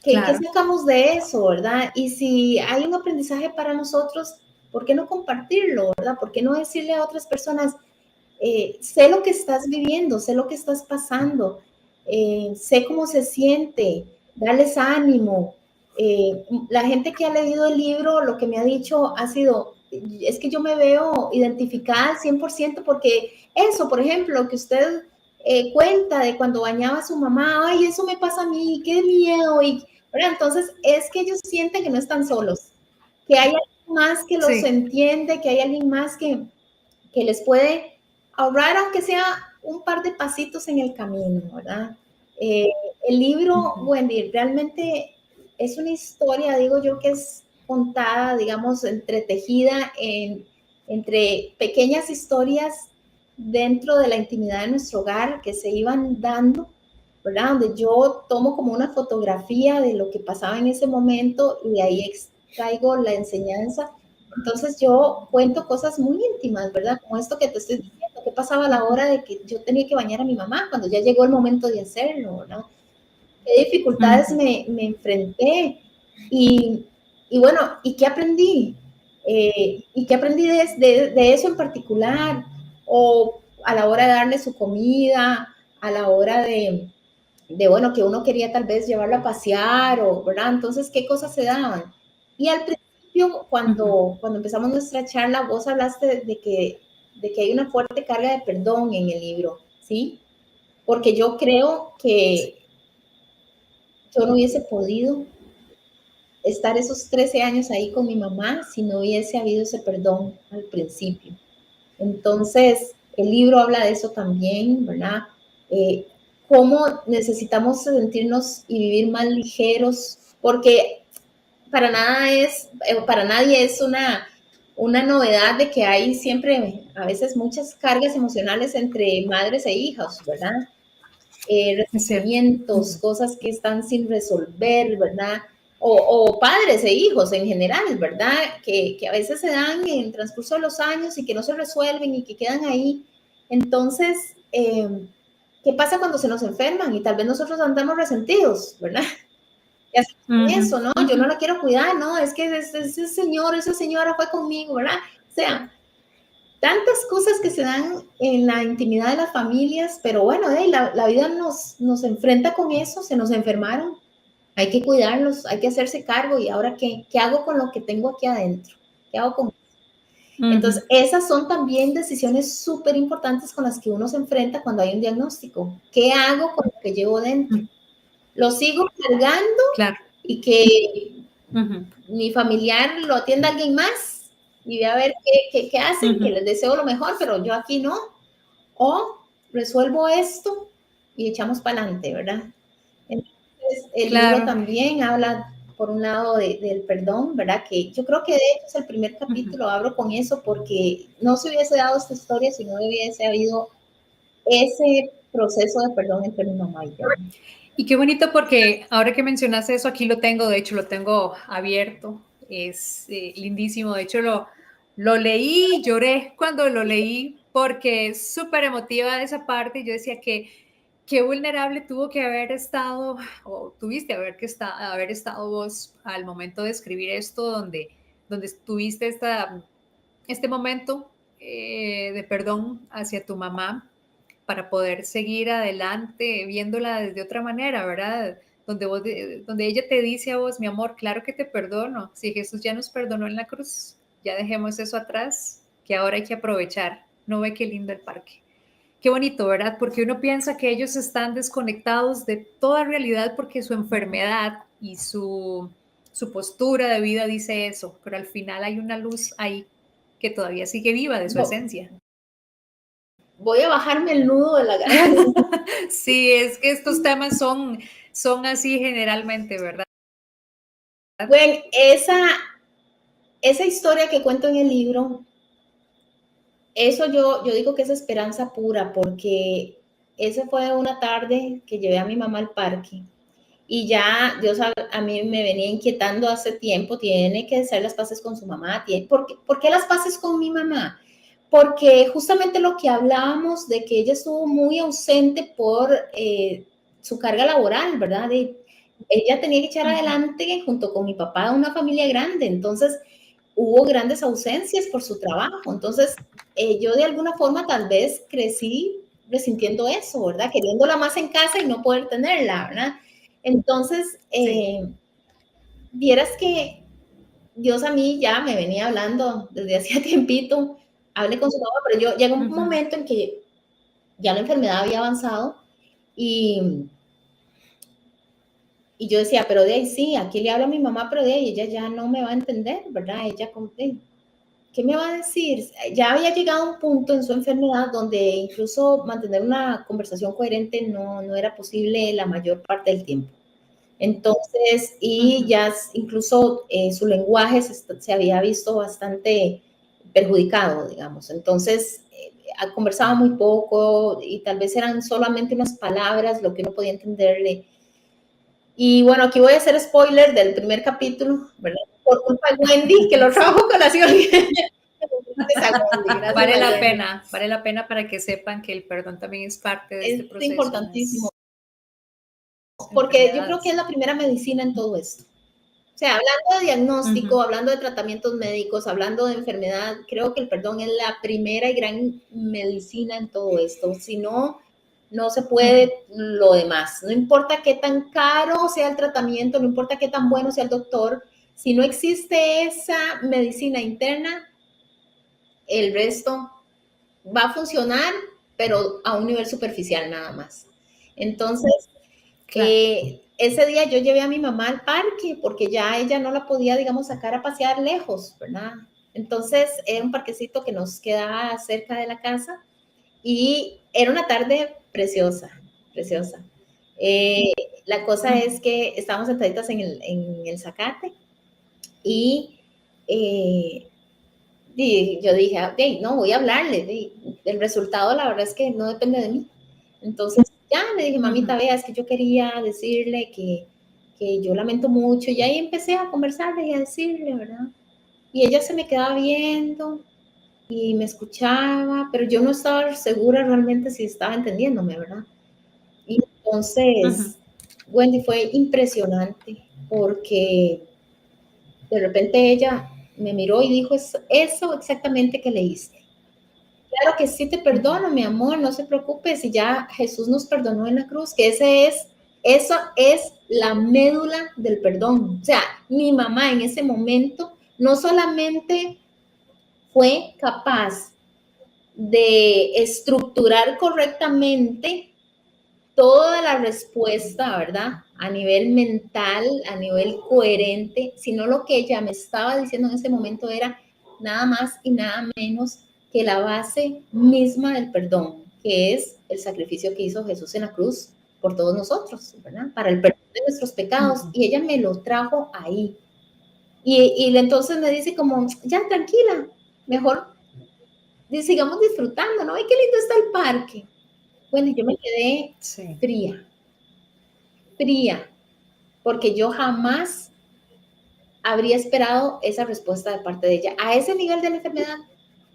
Speaker 2: ¿qué
Speaker 1: Claro.
Speaker 2: sacamos de eso, verdad? Y si hay un aprendizaje para nosotros, ¿por qué no compartirlo, verdad? ¿Por qué no decirle a otras personas, sé lo que estás viviendo, sé lo que estás pasando, sé cómo se siente, darles ánimo? La gente que ha leído el libro, lo que me ha dicho ha sido, es que yo me veo identificada al 100% porque eso, por ejemplo, que usted cuenta de cuando bañaba a su mamá, ay, eso me pasa a mí, qué miedo, ¿verdad? Entonces es que ellos sienten que no están solos, que hay alguien más que los
Speaker 1: Sí.
Speaker 2: entiende, que hay alguien más que les puede ahorrar, aunque sea un par de pasitos en el camino, ¿verdad? Eh, el libro, Wendy, realmente es una historia, digo yo, que es contada, digamos, entretejida entre pequeñas historias dentro de la intimidad de nuestro hogar que se iban dando, ¿verdad? Donde yo tomo como una fotografía de lo que pasaba en ese momento y de ahí extraigo la enseñanza. Entonces yo cuento cosas muy íntimas, ¿verdad? Como esto que te estoy diciendo, qué pasaba a la hora de que yo tenía que bañar a mi mamá cuando ya llegó el momento de hacerlo, ¿verdad? Qué dificultades me enfrenté y, y, bueno, ¿y qué aprendí? ¿Y qué aprendí de eso en particular? O a la hora de darle su comida, a la hora bueno, que uno quería tal vez llevarlo a pasear, o, ¿verdad? Entonces, ¿qué cosas se daban? Y al principio, cuando empezamos nuestra charla, vos hablaste de que hay una fuerte carga de perdón en el libro, ¿sí? Porque yo creo que yo no hubiese podido estar esos 13 años ahí con mi mamá si no hubiese habido ese perdón al principio. Entonces, el libro habla de eso también, ¿verdad? Eh, Cómo necesitamos sentirnos y vivir más ligeros, porque para nadie es una novedad de que hay siempre, a veces, muchas cargas emocionales entre madres e hijas, ¿verdad?
Speaker 1: Es cierto.
Speaker 2: Resentimientos, cosas que están sin resolver, ¿verdad? O padres e hijos en general, ¿verdad? Que a veces se dan en el transcurso de los años y que no se resuelven y que quedan ahí. Entonces, ¿qué pasa cuando se nos enferman? Y tal vez nosotros andamos resentidos, ¿verdad? ¿Qué hacemos con eso, no? Yo no la quiero cuidar, no, es que ese señor, esa señora fue conmigo, ¿verdad? O sea, tantas cosas que se dan en la intimidad de las familias, pero bueno, la vida nos enfrenta con eso, se nos enfermaron, hay que cuidarlos, hay que hacerse cargo y ahora ¿qué hago con lo que tengo aquí adentro? ¿Qué hago con Entonces, esas son también decisiones súper importantes con las que uno se enfrenta cuando hay un diagnóstico. ¿Qué hago con lo que llevo dentro? ¿Lo sigo cargando
Speaker 1: Claro.
Speaker 2: y que mi familiar lo atienda a alguien más y ve a ver qué hacen, que les deseo lo mejor, pero yo aquí no? ¿O resuelvo esto y echamos para adelante, verdad? Entonces, el libro
Speaker 1: Claro.
Speaker 2: también habla, por un lado, del perdón, ¿verdad? Que yo creo que de hecho es el primer capítulo, abro con eso, porque no se hubiese dado esta historia si no hubiese habido ese proceso de perdón entre mi mamá y yo.
Speaker 1: Y qué bonito porque ahora que mencionaste eso, aquí lo tengo, de hecho lo tengo abierto, es lindísimo, de hecho lo leí, lloré cuando lo leí porque es súper emotiva esa parte, yo decía que qué vulnerable tuvo que haber estado, o tuviste haber estado vos al momento de escribir esto, donde tuviste este momento de perdón hacia tu mamá para poder seguir adelante viéndola desde otra manera, ¿verdad? Donde ella te dice a vos, mi amor, claro que te perdono. Si Jesús ya nos perdonó en la cruz, ya dejemos eso atrás. que ahora hay que aprovechar. No ve qué lindo el parque. Qué bonito, ¿verdad? Porque uno piensa que ellos están desconectados de toda realidad porque su enfermedad y su postura de vida dice eso, pero al final hay una luz ahí que todavía sigue viva de su esencia.
Speaker 2: Voy a bajarme el nudo de la garganta.
Speaker 1: Sí, es que estos temas son así generalmente, ¿verdad?
Speaker 2: Bueno, esa historia que cuento en el libro, eso yo digo que es esperanza pura, porque esa fue una tarde que llevé a mi mamá al parque y ya Dios a mí me venía inquietando hace tiempo, tiene que hacer las paces con su mamá. ¿Por qué las paces con mi mamá? Porque justamente lo que hablábamos de que ella estuvo muy ausente por su carga laboral, ¿verdad? Ella tenía que echar adelante junto con mi papá una familia grande, entonces hubo grandes ausencias por su trabajo. Entonces yo de alguna forma tal vez crecí resintiendo eso, ¿verdad? Queriéndola más en casa y no poder tenerla, ¿verdad? Entonces,
Speaker 1: Sí.
Speaker 2: vieras que Dios a mí ya me venía hablando desde hacía tiempito, hablé con su mamá, pero yo llegó un momento en que ya la enfermedad había avanzado y yo decía, pero de ahí sí, aquí le hablo a mi mamá, pero de ahí ella ya no me va a entender, ¿verdad? Ella como, ¿qué me va a decir? Ya había llegado a un punto en su enfermedad donde incluso mantener una conversación coherente no era posible la mayor parte del tiempo. Entonces, y ya incluso su lenguaje se había visto bastante perjudicado, digamos. Entonces, conversaba muy poco y tal vez eran solamente unas palabras lo que uno podía entenderle. Y bueno, aquí voy a hacer spoiler del primer capítulo, ¿verdad? Por culpa de Wendy, que lo trajo con la ciudad.
Speaker 1: Vale la pena para que sepan que el perdón también es parte de este proceso.
Speaker 2: Es importantísimo. Porque yo creo que es la primera medicina en todo esto. O sea, hablando de diagnóstico, hablando de tratamientos médicos, hablando de enfermedad, creo que el perdón es la primera y gran medicina en todo esto. Si no, no se puede lo demás. No importa qué tan caro sea el tratamiento, no importa qué tan bueno sea el doctor, si no existe esa medicina interna, el resto va a funcionar, pero a un nivel superficial nada más. Entonces, ese día yo llevé a mi mamá al parque porque ya ella no la podía, digamos, sacar a pasear lejos, ¿verdad? Entonces era un parquecito que nos quedaba cerca de la casa y era una tarde preciosa, preciosa. La cosa es que estábamos sentaditas en el zacate y yo dije, okay, no, voy a hablarle. El resultado, la verdad es que no depende de mí. Entonces, ya le dije, mamita, vea, es que yo quería decirle que yo lamento mucho. Y ahí empecé a conversarle y a decirle, ¿verdad? Y ella se me quedaba viendo y me escuchaba, pero yo no estaba segura realmente si estaba entendiéndome, ¿verdad? Y entonces, Wendy, fue impresionante porque de repente ella me miró y dijo, eso exactamente que leíste. Claro que sí te perdono, mi amor, no se preocupe, si ya Jesús nos perdonó en la cruz, que eso es la médula del perdón. O sea, mi mamá en ese momento no solamente fue capaz de estructurar correctamente toda la respuesta, ¿verdad? A nivel mental, a nivel coherente, sino lo que ella me estaba diciendo en ese momento era nada más y nada menos que la base misma del perdón, que es el sacrificio que hizo Jesús en la cruz por todos nosotros, ¿verdad? Para el perdón de nuestros pecados. Y ella me lo trajo ahí. Y entonces me dice como, ya tranquila, mejor sigamos disfrutando, ¿no? ¡Ay, qué lindo está el parque! Bueno, yo me quedé fría, porque yo jamás habría esperado esa respuesta de parte de ella. A ese nivel de la enfermedad,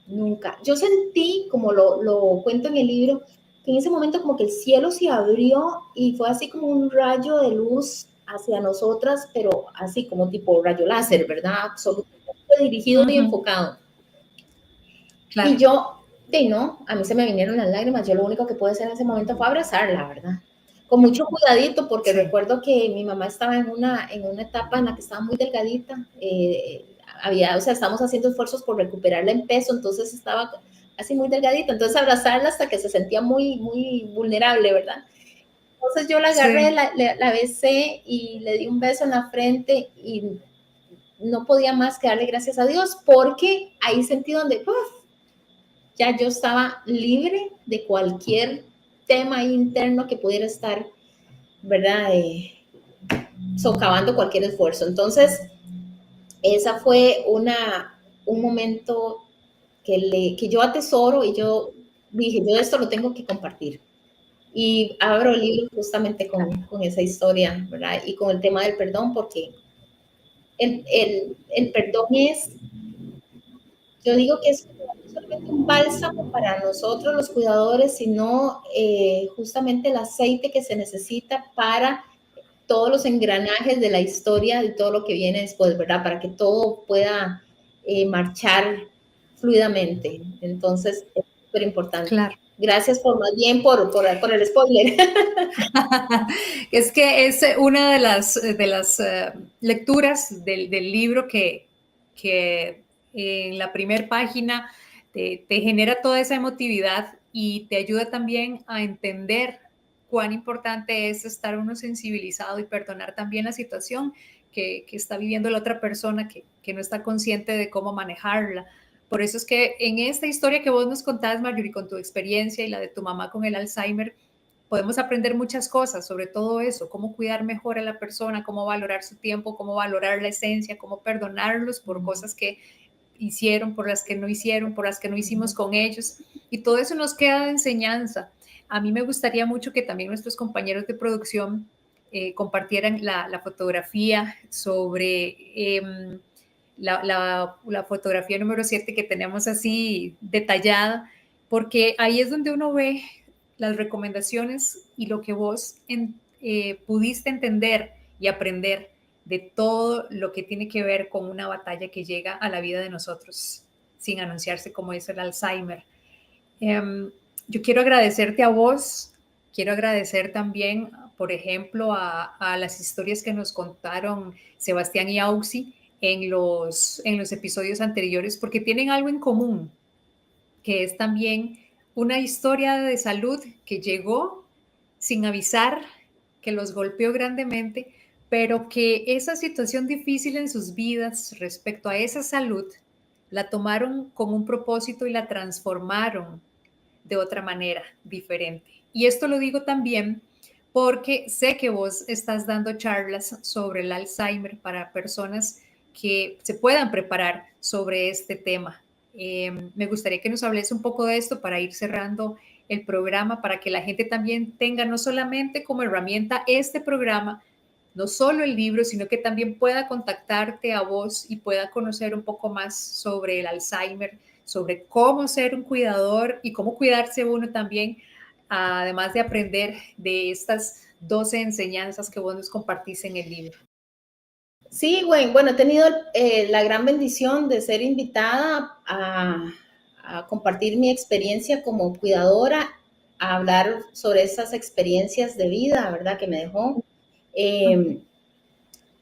Speaker 2: nunca. Yo sentí, como lo cuento en el libro, que en ese momento como que el cielo se abrió y fue así como un rayo de luz hacia nosotras, pero así como tipo rayo láser, ¿verdad? Absolutamente dirigido y enfocado. Claro. Y yo, no, a mí se me vinieron las lágrimas, yo lo único que pude hacer en ese momento fue abrazarla, ¿verdad? Con mucho cuidadito, porque recuerdo que mi mamá estaba en una etapa en la que estaba muy delgadita, o sea, estábamos haciendo esfuerzos por recuperarla en peso, entonces estaba así muy delgadita, entonces abrazarla hasta que se sentía muy, muy vulnerable, ¿verdad? Entonces yo la agarré,
Speaker 1: Sí,
Speaker 2: la besé y le di un beso en la frente y no podía más que darle gracias a Dios, porque ahí sentí donde ya yo estaba libre de cualquier tema interno que pudiera estar, ¿verdad? Socavando cualquier esfuerzo. Entonces, esa fue un momento que yo atesoro y yo dije, yo esto lo tengo que compartir. Y abro el libro justamente con esa historia, ¿verdad? Y con el tema del perdón, porque el perdón es, yo digo que es no solamente un bálsamo para nosotros los cuidadores, sino justamente el aceite que se necesita para todos los engranajes de la historia y todo lo que viene después, ¿verdad? Para que todo pueda marchar fluidamente. Entonces, es súper importante.
Speaker 1: claro.
Speaker 2: Gracias por el spoiler.
Speaker 1: Es que es una de las lecturas del libro que en la primera página te genera toda esa emotividad y te ayuda también a entender cuán importante es estar uno sensibilizado y perdonar también la situación que está viviendo la otra persona que no está consciente de cómo manejarla. Por eso es que en esta historia que vos nos contás, Marjorie, con tu experiencia y la de tu mamá con el Alzheimer, podemos aprender muchas cosas sobre todo eso, cómo cuidar mejor a la persona, cómo valorar su tiempo, cómo valorar la esencia, cómo perdonarlos por cosas que hicieron, por las que no hicieron, por las que no hicimos con ellos. Y todo eso nos queda de enseñanza. A mí me gustaría mucho que también nuestros compañeros de producción compartieran la fotografía sobre la fotografía número 7 que tenemos así detallada, porque ahí es donde uno ve las recomendaciones y lo que vos pudiste entender y aprender de todo lo que tiene que ver con una batalla que llega a la vida de nosotros sin anunciarse, como es el Alzheimer. Yo quiero agradecerte a vos, quiero agradecer también, por ejemplo, a las historias que nos contaron Sebastián y Auxi en los episodios anteriores, porque tienen algo en común, que es también una historia de salud que llegó sin avisar, que los golpeó grandemente, pero que esa situación difícil en sus vidas respecto a esa salud la tomaron con un propósito y la transformaron de otra manera, diferente. Y esto lo digo también porque sé que vos estás dando charlas sobre el Alzheimer para personas que se puedan preparar sobre este tema. Me gustaría que nos hables un poco de esto para ir cerrando el programa, para que la gente también tenga no solamente como herramienta este programa, no solo el libro, sino que también pueda contactarte a vos y pueda conocer un poco más sobre el Alzheimer, sobre cómo ser un cuidador y cómo cuidarse uno también, además de aprender de estas 12 enseñanzas que vos nos compartís en el libro.
Speaker 2: Sí, bueno, he tenido la gran bendición de ser invitada a compartir mi experiencia como cuidadora, a hablar sobre esas experiencias de vida, ¿verdad? Que me dejó.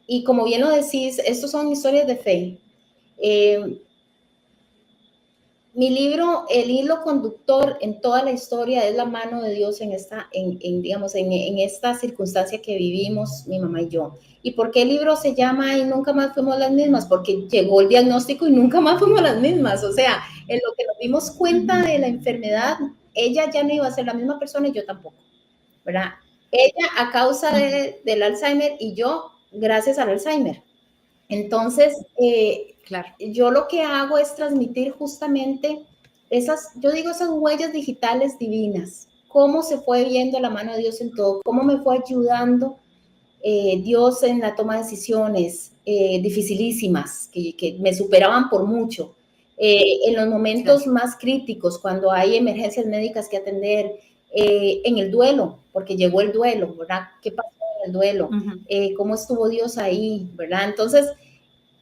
Speaker 2: Y como bien lo decís, estos son historias de fe. Mi libro, el hilo conductor en toda la historia es la mano de Dios digamos, en esta circunstancia que vivimos mi mamá y yo. ¿Y por qué el libro se llama Y nunca más fuimos las mismas? Porque llegó el diagnóstico y nunca más fuimos las mismas. O sea, en lo que nos dimos cuenta de la enfermedad, ella ya no iba a ser la misma persona y yo tampoco, ¿verdad? Ella a causa del Alzheimer y yo gracias al Alzheimer. Entonces,
Speaker 1: Claro.
Speaker 2: yo lo que hago es transmitir justamente yo digo esas huellas digitales divinas, cómo se fue viendo la mano de Dios en todo, cómo me fue ayudando Dios en la toma de decisiones dificilísimas, que me superaban por mucho, en los momentos
Speaker 1: Claro.
Speaker 2: más críticos, cuando hay emergencias médicas que atender, en el duelo, porque llegó el duelo, ¿verdad? ¿Qué pasó en el duelo? ¿Cómo estuvo Dios ahí, verdad? Entonces,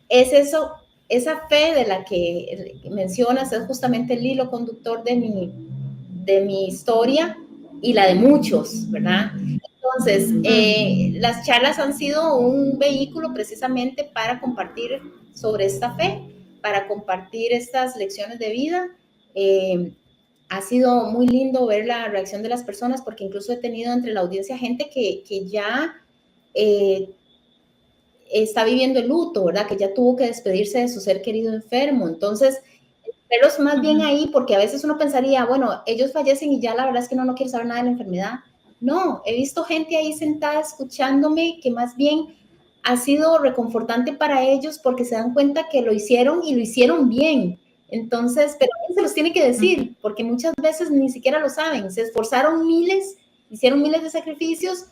Speaker 2: es eso, esa fe de la que mencionas es justamente el hilo conductor de mi historia y la de muchos, ¿verdad? Entonces, las charlas han sido un vehículo precisamente para compartir sobre esta fe, para compartir estas lecciones de vida. Ha sido muy lindo ver la reacción de las personas, porque incluso he tenido entre la audiencia gente que ya está viviendo el luto, ¿verdad? Que ya tuvo que despedirse de su ser querido enfermo. Entonces, verlos más bien ahí, porque a veces uno pensaría, bueno, ellos fallecen y ya la verdad es que no quiere saber nada de la enfermedad. No, he visto gente ahí sentada escuchándome que más bien ha sido reconfortante para ellos porque se dan cuenta que lo hicieron y lo hicieron bien. Entonces, pero alguien se los tiene que decir, porque muchas veces ni siquiera lo saben. Se esforzaron miles, hicieron miles de sacrificios,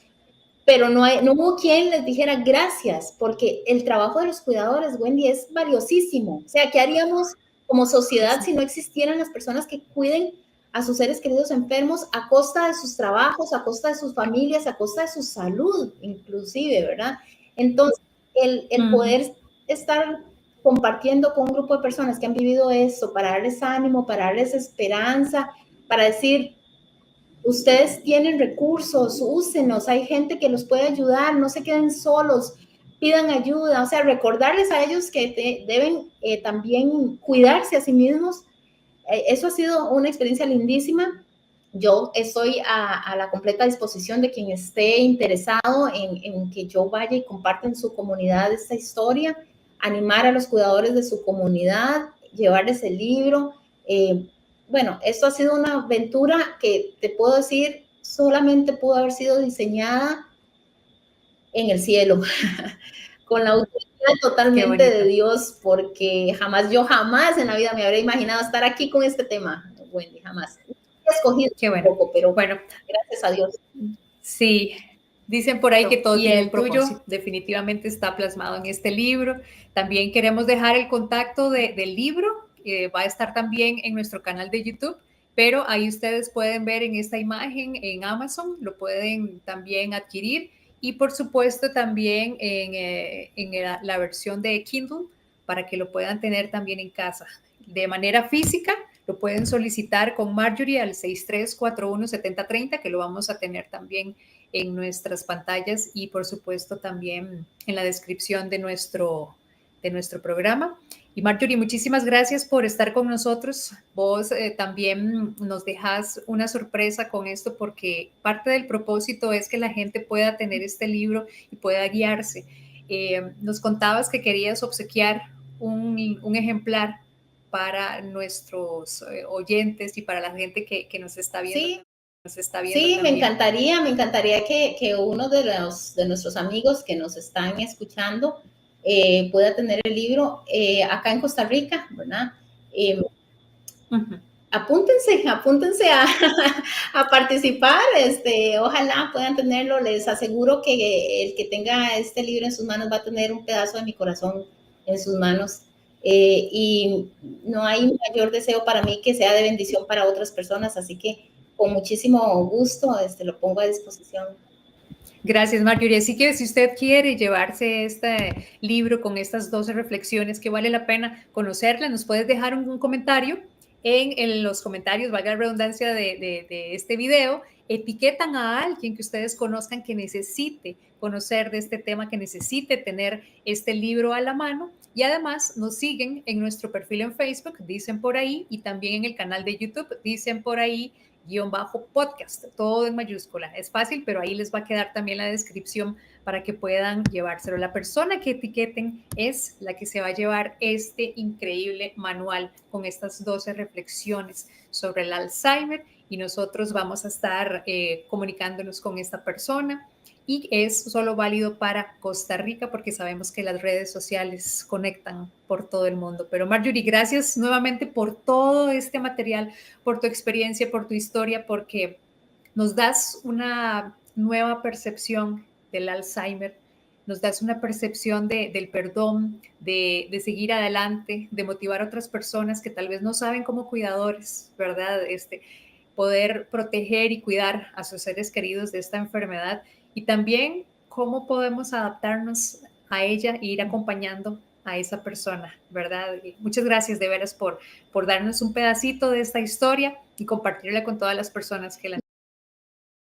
Speaker 2: pero no hubo quien les dijera gracias, porque el trabajo de los cuidadores, Wendy, es valiosísimo. O sea, ¿qué haríamos como sociedad si no existieran las personas que cuiden a sus seres queridos enfermos a costa de sus trabajos, a costa de sus familias, a costa de su salud, inclusive, ¿verdad? Entonces, el poder estar compartiendo con un grupo de personas que han vivido eso, para darles ánimo, para darles esperanza, para decir, ustedes tienen recursos, úsenos, hay gente que los puede ayudar, no se queden solos, pidan ayuda, o sea, recordarles a ellos que deben también cuidarse a sí mismos. Eso ha sido una experiencia lindísima. Yo estoy a la completa disposición de quien esté interesado en que yo vaya y comparta en su comunidad esta historia, animar a los cuidadores de su comunidad, llevarles el libro. Bueno, esto ha sido una aventura que te puedo decir, solamente pudo haber sido diseñada en el cielo, con la autoridad totalmente de Dios, porque yo jamás en la vida me habría imaginado estar aquí con este tema, Wendy, jamás. He escogido un poco, pero bueno, gracias a Dios.
Speaker 1: Sí, dicen por ahí que todo tiene un propósito. Definitivamente está plasmado en este libro. También queremos dejar el contacto del libro, va a estar también en nuestro canal de YouTube, pero ahí ustedes pueden ver en esta imagen en Amazon, lo pueden también adquirir y por supuesto también en la versión de Kindle para que lo puedan tener también en casa. De manera física, lo pueden solicitar con Marjorie al 6341-7030, que lo vamos a tener también en nuestras pantallas y por supuesto también en la descripción de nuestro programa. Y Marjorie, muchísimas gracias por estar con nosotros. Vos también nos dejas una sorpresa con esto porque parte del propósito es que la gente pueda tener este libro y pueda guiarse. Nos contabas que querías obsequiar un ejemplar para nuestros oyentes y para la gente que nos está viendo.
Speaker 2: Sí. Sí, me encantaría que uno de nuestros amigos que nos están escuchando pueda tener el libro acá en Costa Rica, ¿verdad? Apúntense a participar, ojalá puedan tenerlo, les aseguro que el que tenga este libro en sus manos va a tener un pedazo de mi corazón en sus manos. Y no hay mayor deseo para mí que sea de bendición para otras personas, así que con muchísimo gusto lo pongo a disposición.
Speaker 1: Gracias, Marjorie. Así que si usted quiere llevarse este libro con estas 12 reflexiones que vale la pena conocerlas, nos puedes dejar un comentario en los comentarios, valga la redundancia de este video, etiquetan a alguien que ustedes conozcan que necesite conocer de este tema, que necesite tener este libro a la mano y además nos siguen en nuestro perfil en Facebook, dicen por ahí, y también en el canal de YouTube, dicen por ahí, _podcast, todo en mayúscula. Es fácil, pero ahí les va a quedar también la descripción para que puedan llevárselo. La persona que etiqueten es la que se va a llevar este increíble manual con estas 12 reflexiones sobre el Alzheimer y nosotros vamos a estar comunicándonos con esta persona y es solo válido para Costa Rica porque sabemos que las redes sociales conectan por todo el mundo. Pero Marjorie, gracias nuevamente por todo este material, por tu experiencia, por tu historia, porque nos das una nueva percepción del Alzheimer, nos das una percepción del perdón, de seguir adelante, de motivar a otras personas que tal vez no saben como cuidadores, ¿verdad? Poder proteger y cuidar a sus seres queridos de esta enfermedad y también cómo podemos adaptarnos a ella e ir acompañando a esa persona, ¿verdad? Y muchas gracias de veras por darnos un pedacito de esta historia y compartirla con todas las personas que la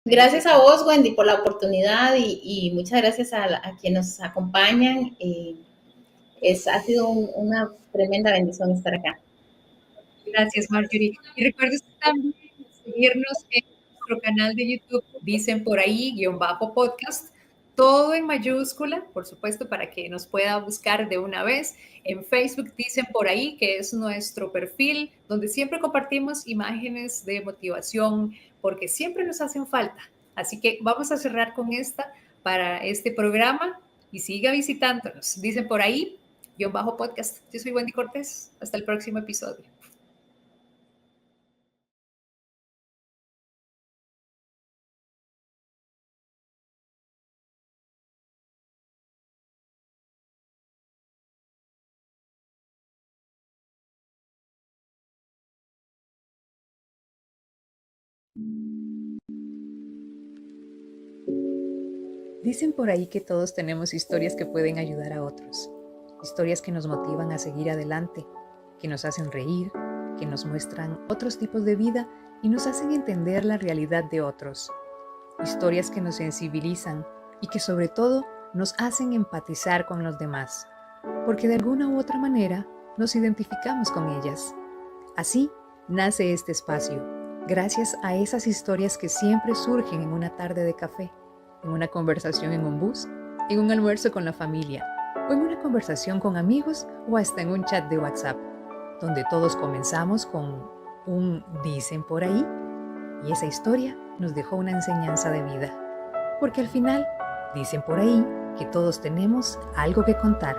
Speaker 2: Gracias a vos, Wendy, por la oportunidad y muchas gracias a quienes nos acompañan. Ha sido una tremenda bendición estar acá.
Speaker 1: Gracias, Marjorie. Y recuerde usted también seguirnos en nuestro canal de YouTube, dicen por ahí, _podcast, todo en mayúscula, por supuesto, para que nos pueda buscar de una vez. En Facebook, dicen por ahí, que es nuestro perfil, donde siempre compartimos imágenes de motivación, porque siempre nos hacen falta. Así que vamos a cerrar con esta para este programa y siga visitándonos. Dicen por ahí, _podcast. Yo soy Wendy Cortés. Hasta el próximo episodio. Dicen por ahí que todos tenemos historias que pueden ayudar a otros, historias que nos motivan a seguir adelante, que nos hacen reír, que nos muestran otros tipos de vida y nos hacen entender la realidad de otros, historias que nos sensibilizan y que sobre todo nos hacen empatizar con los demás, porque de alguna u otra manera nos identificamos con ellas. Así nace este espacio, gracias a esas historias que siempre surgen en una tarde de café, en una conversación en un bus, en un almuerzo con la familia, o en una conversación con amigos o hasta en un chat de WhatsApp, donde todos comenzamos con un dicen por ahí y esa historia nos dejó una enseñanza de vida. Porque al final, dicen por ahí que todos tenemos algo que contar.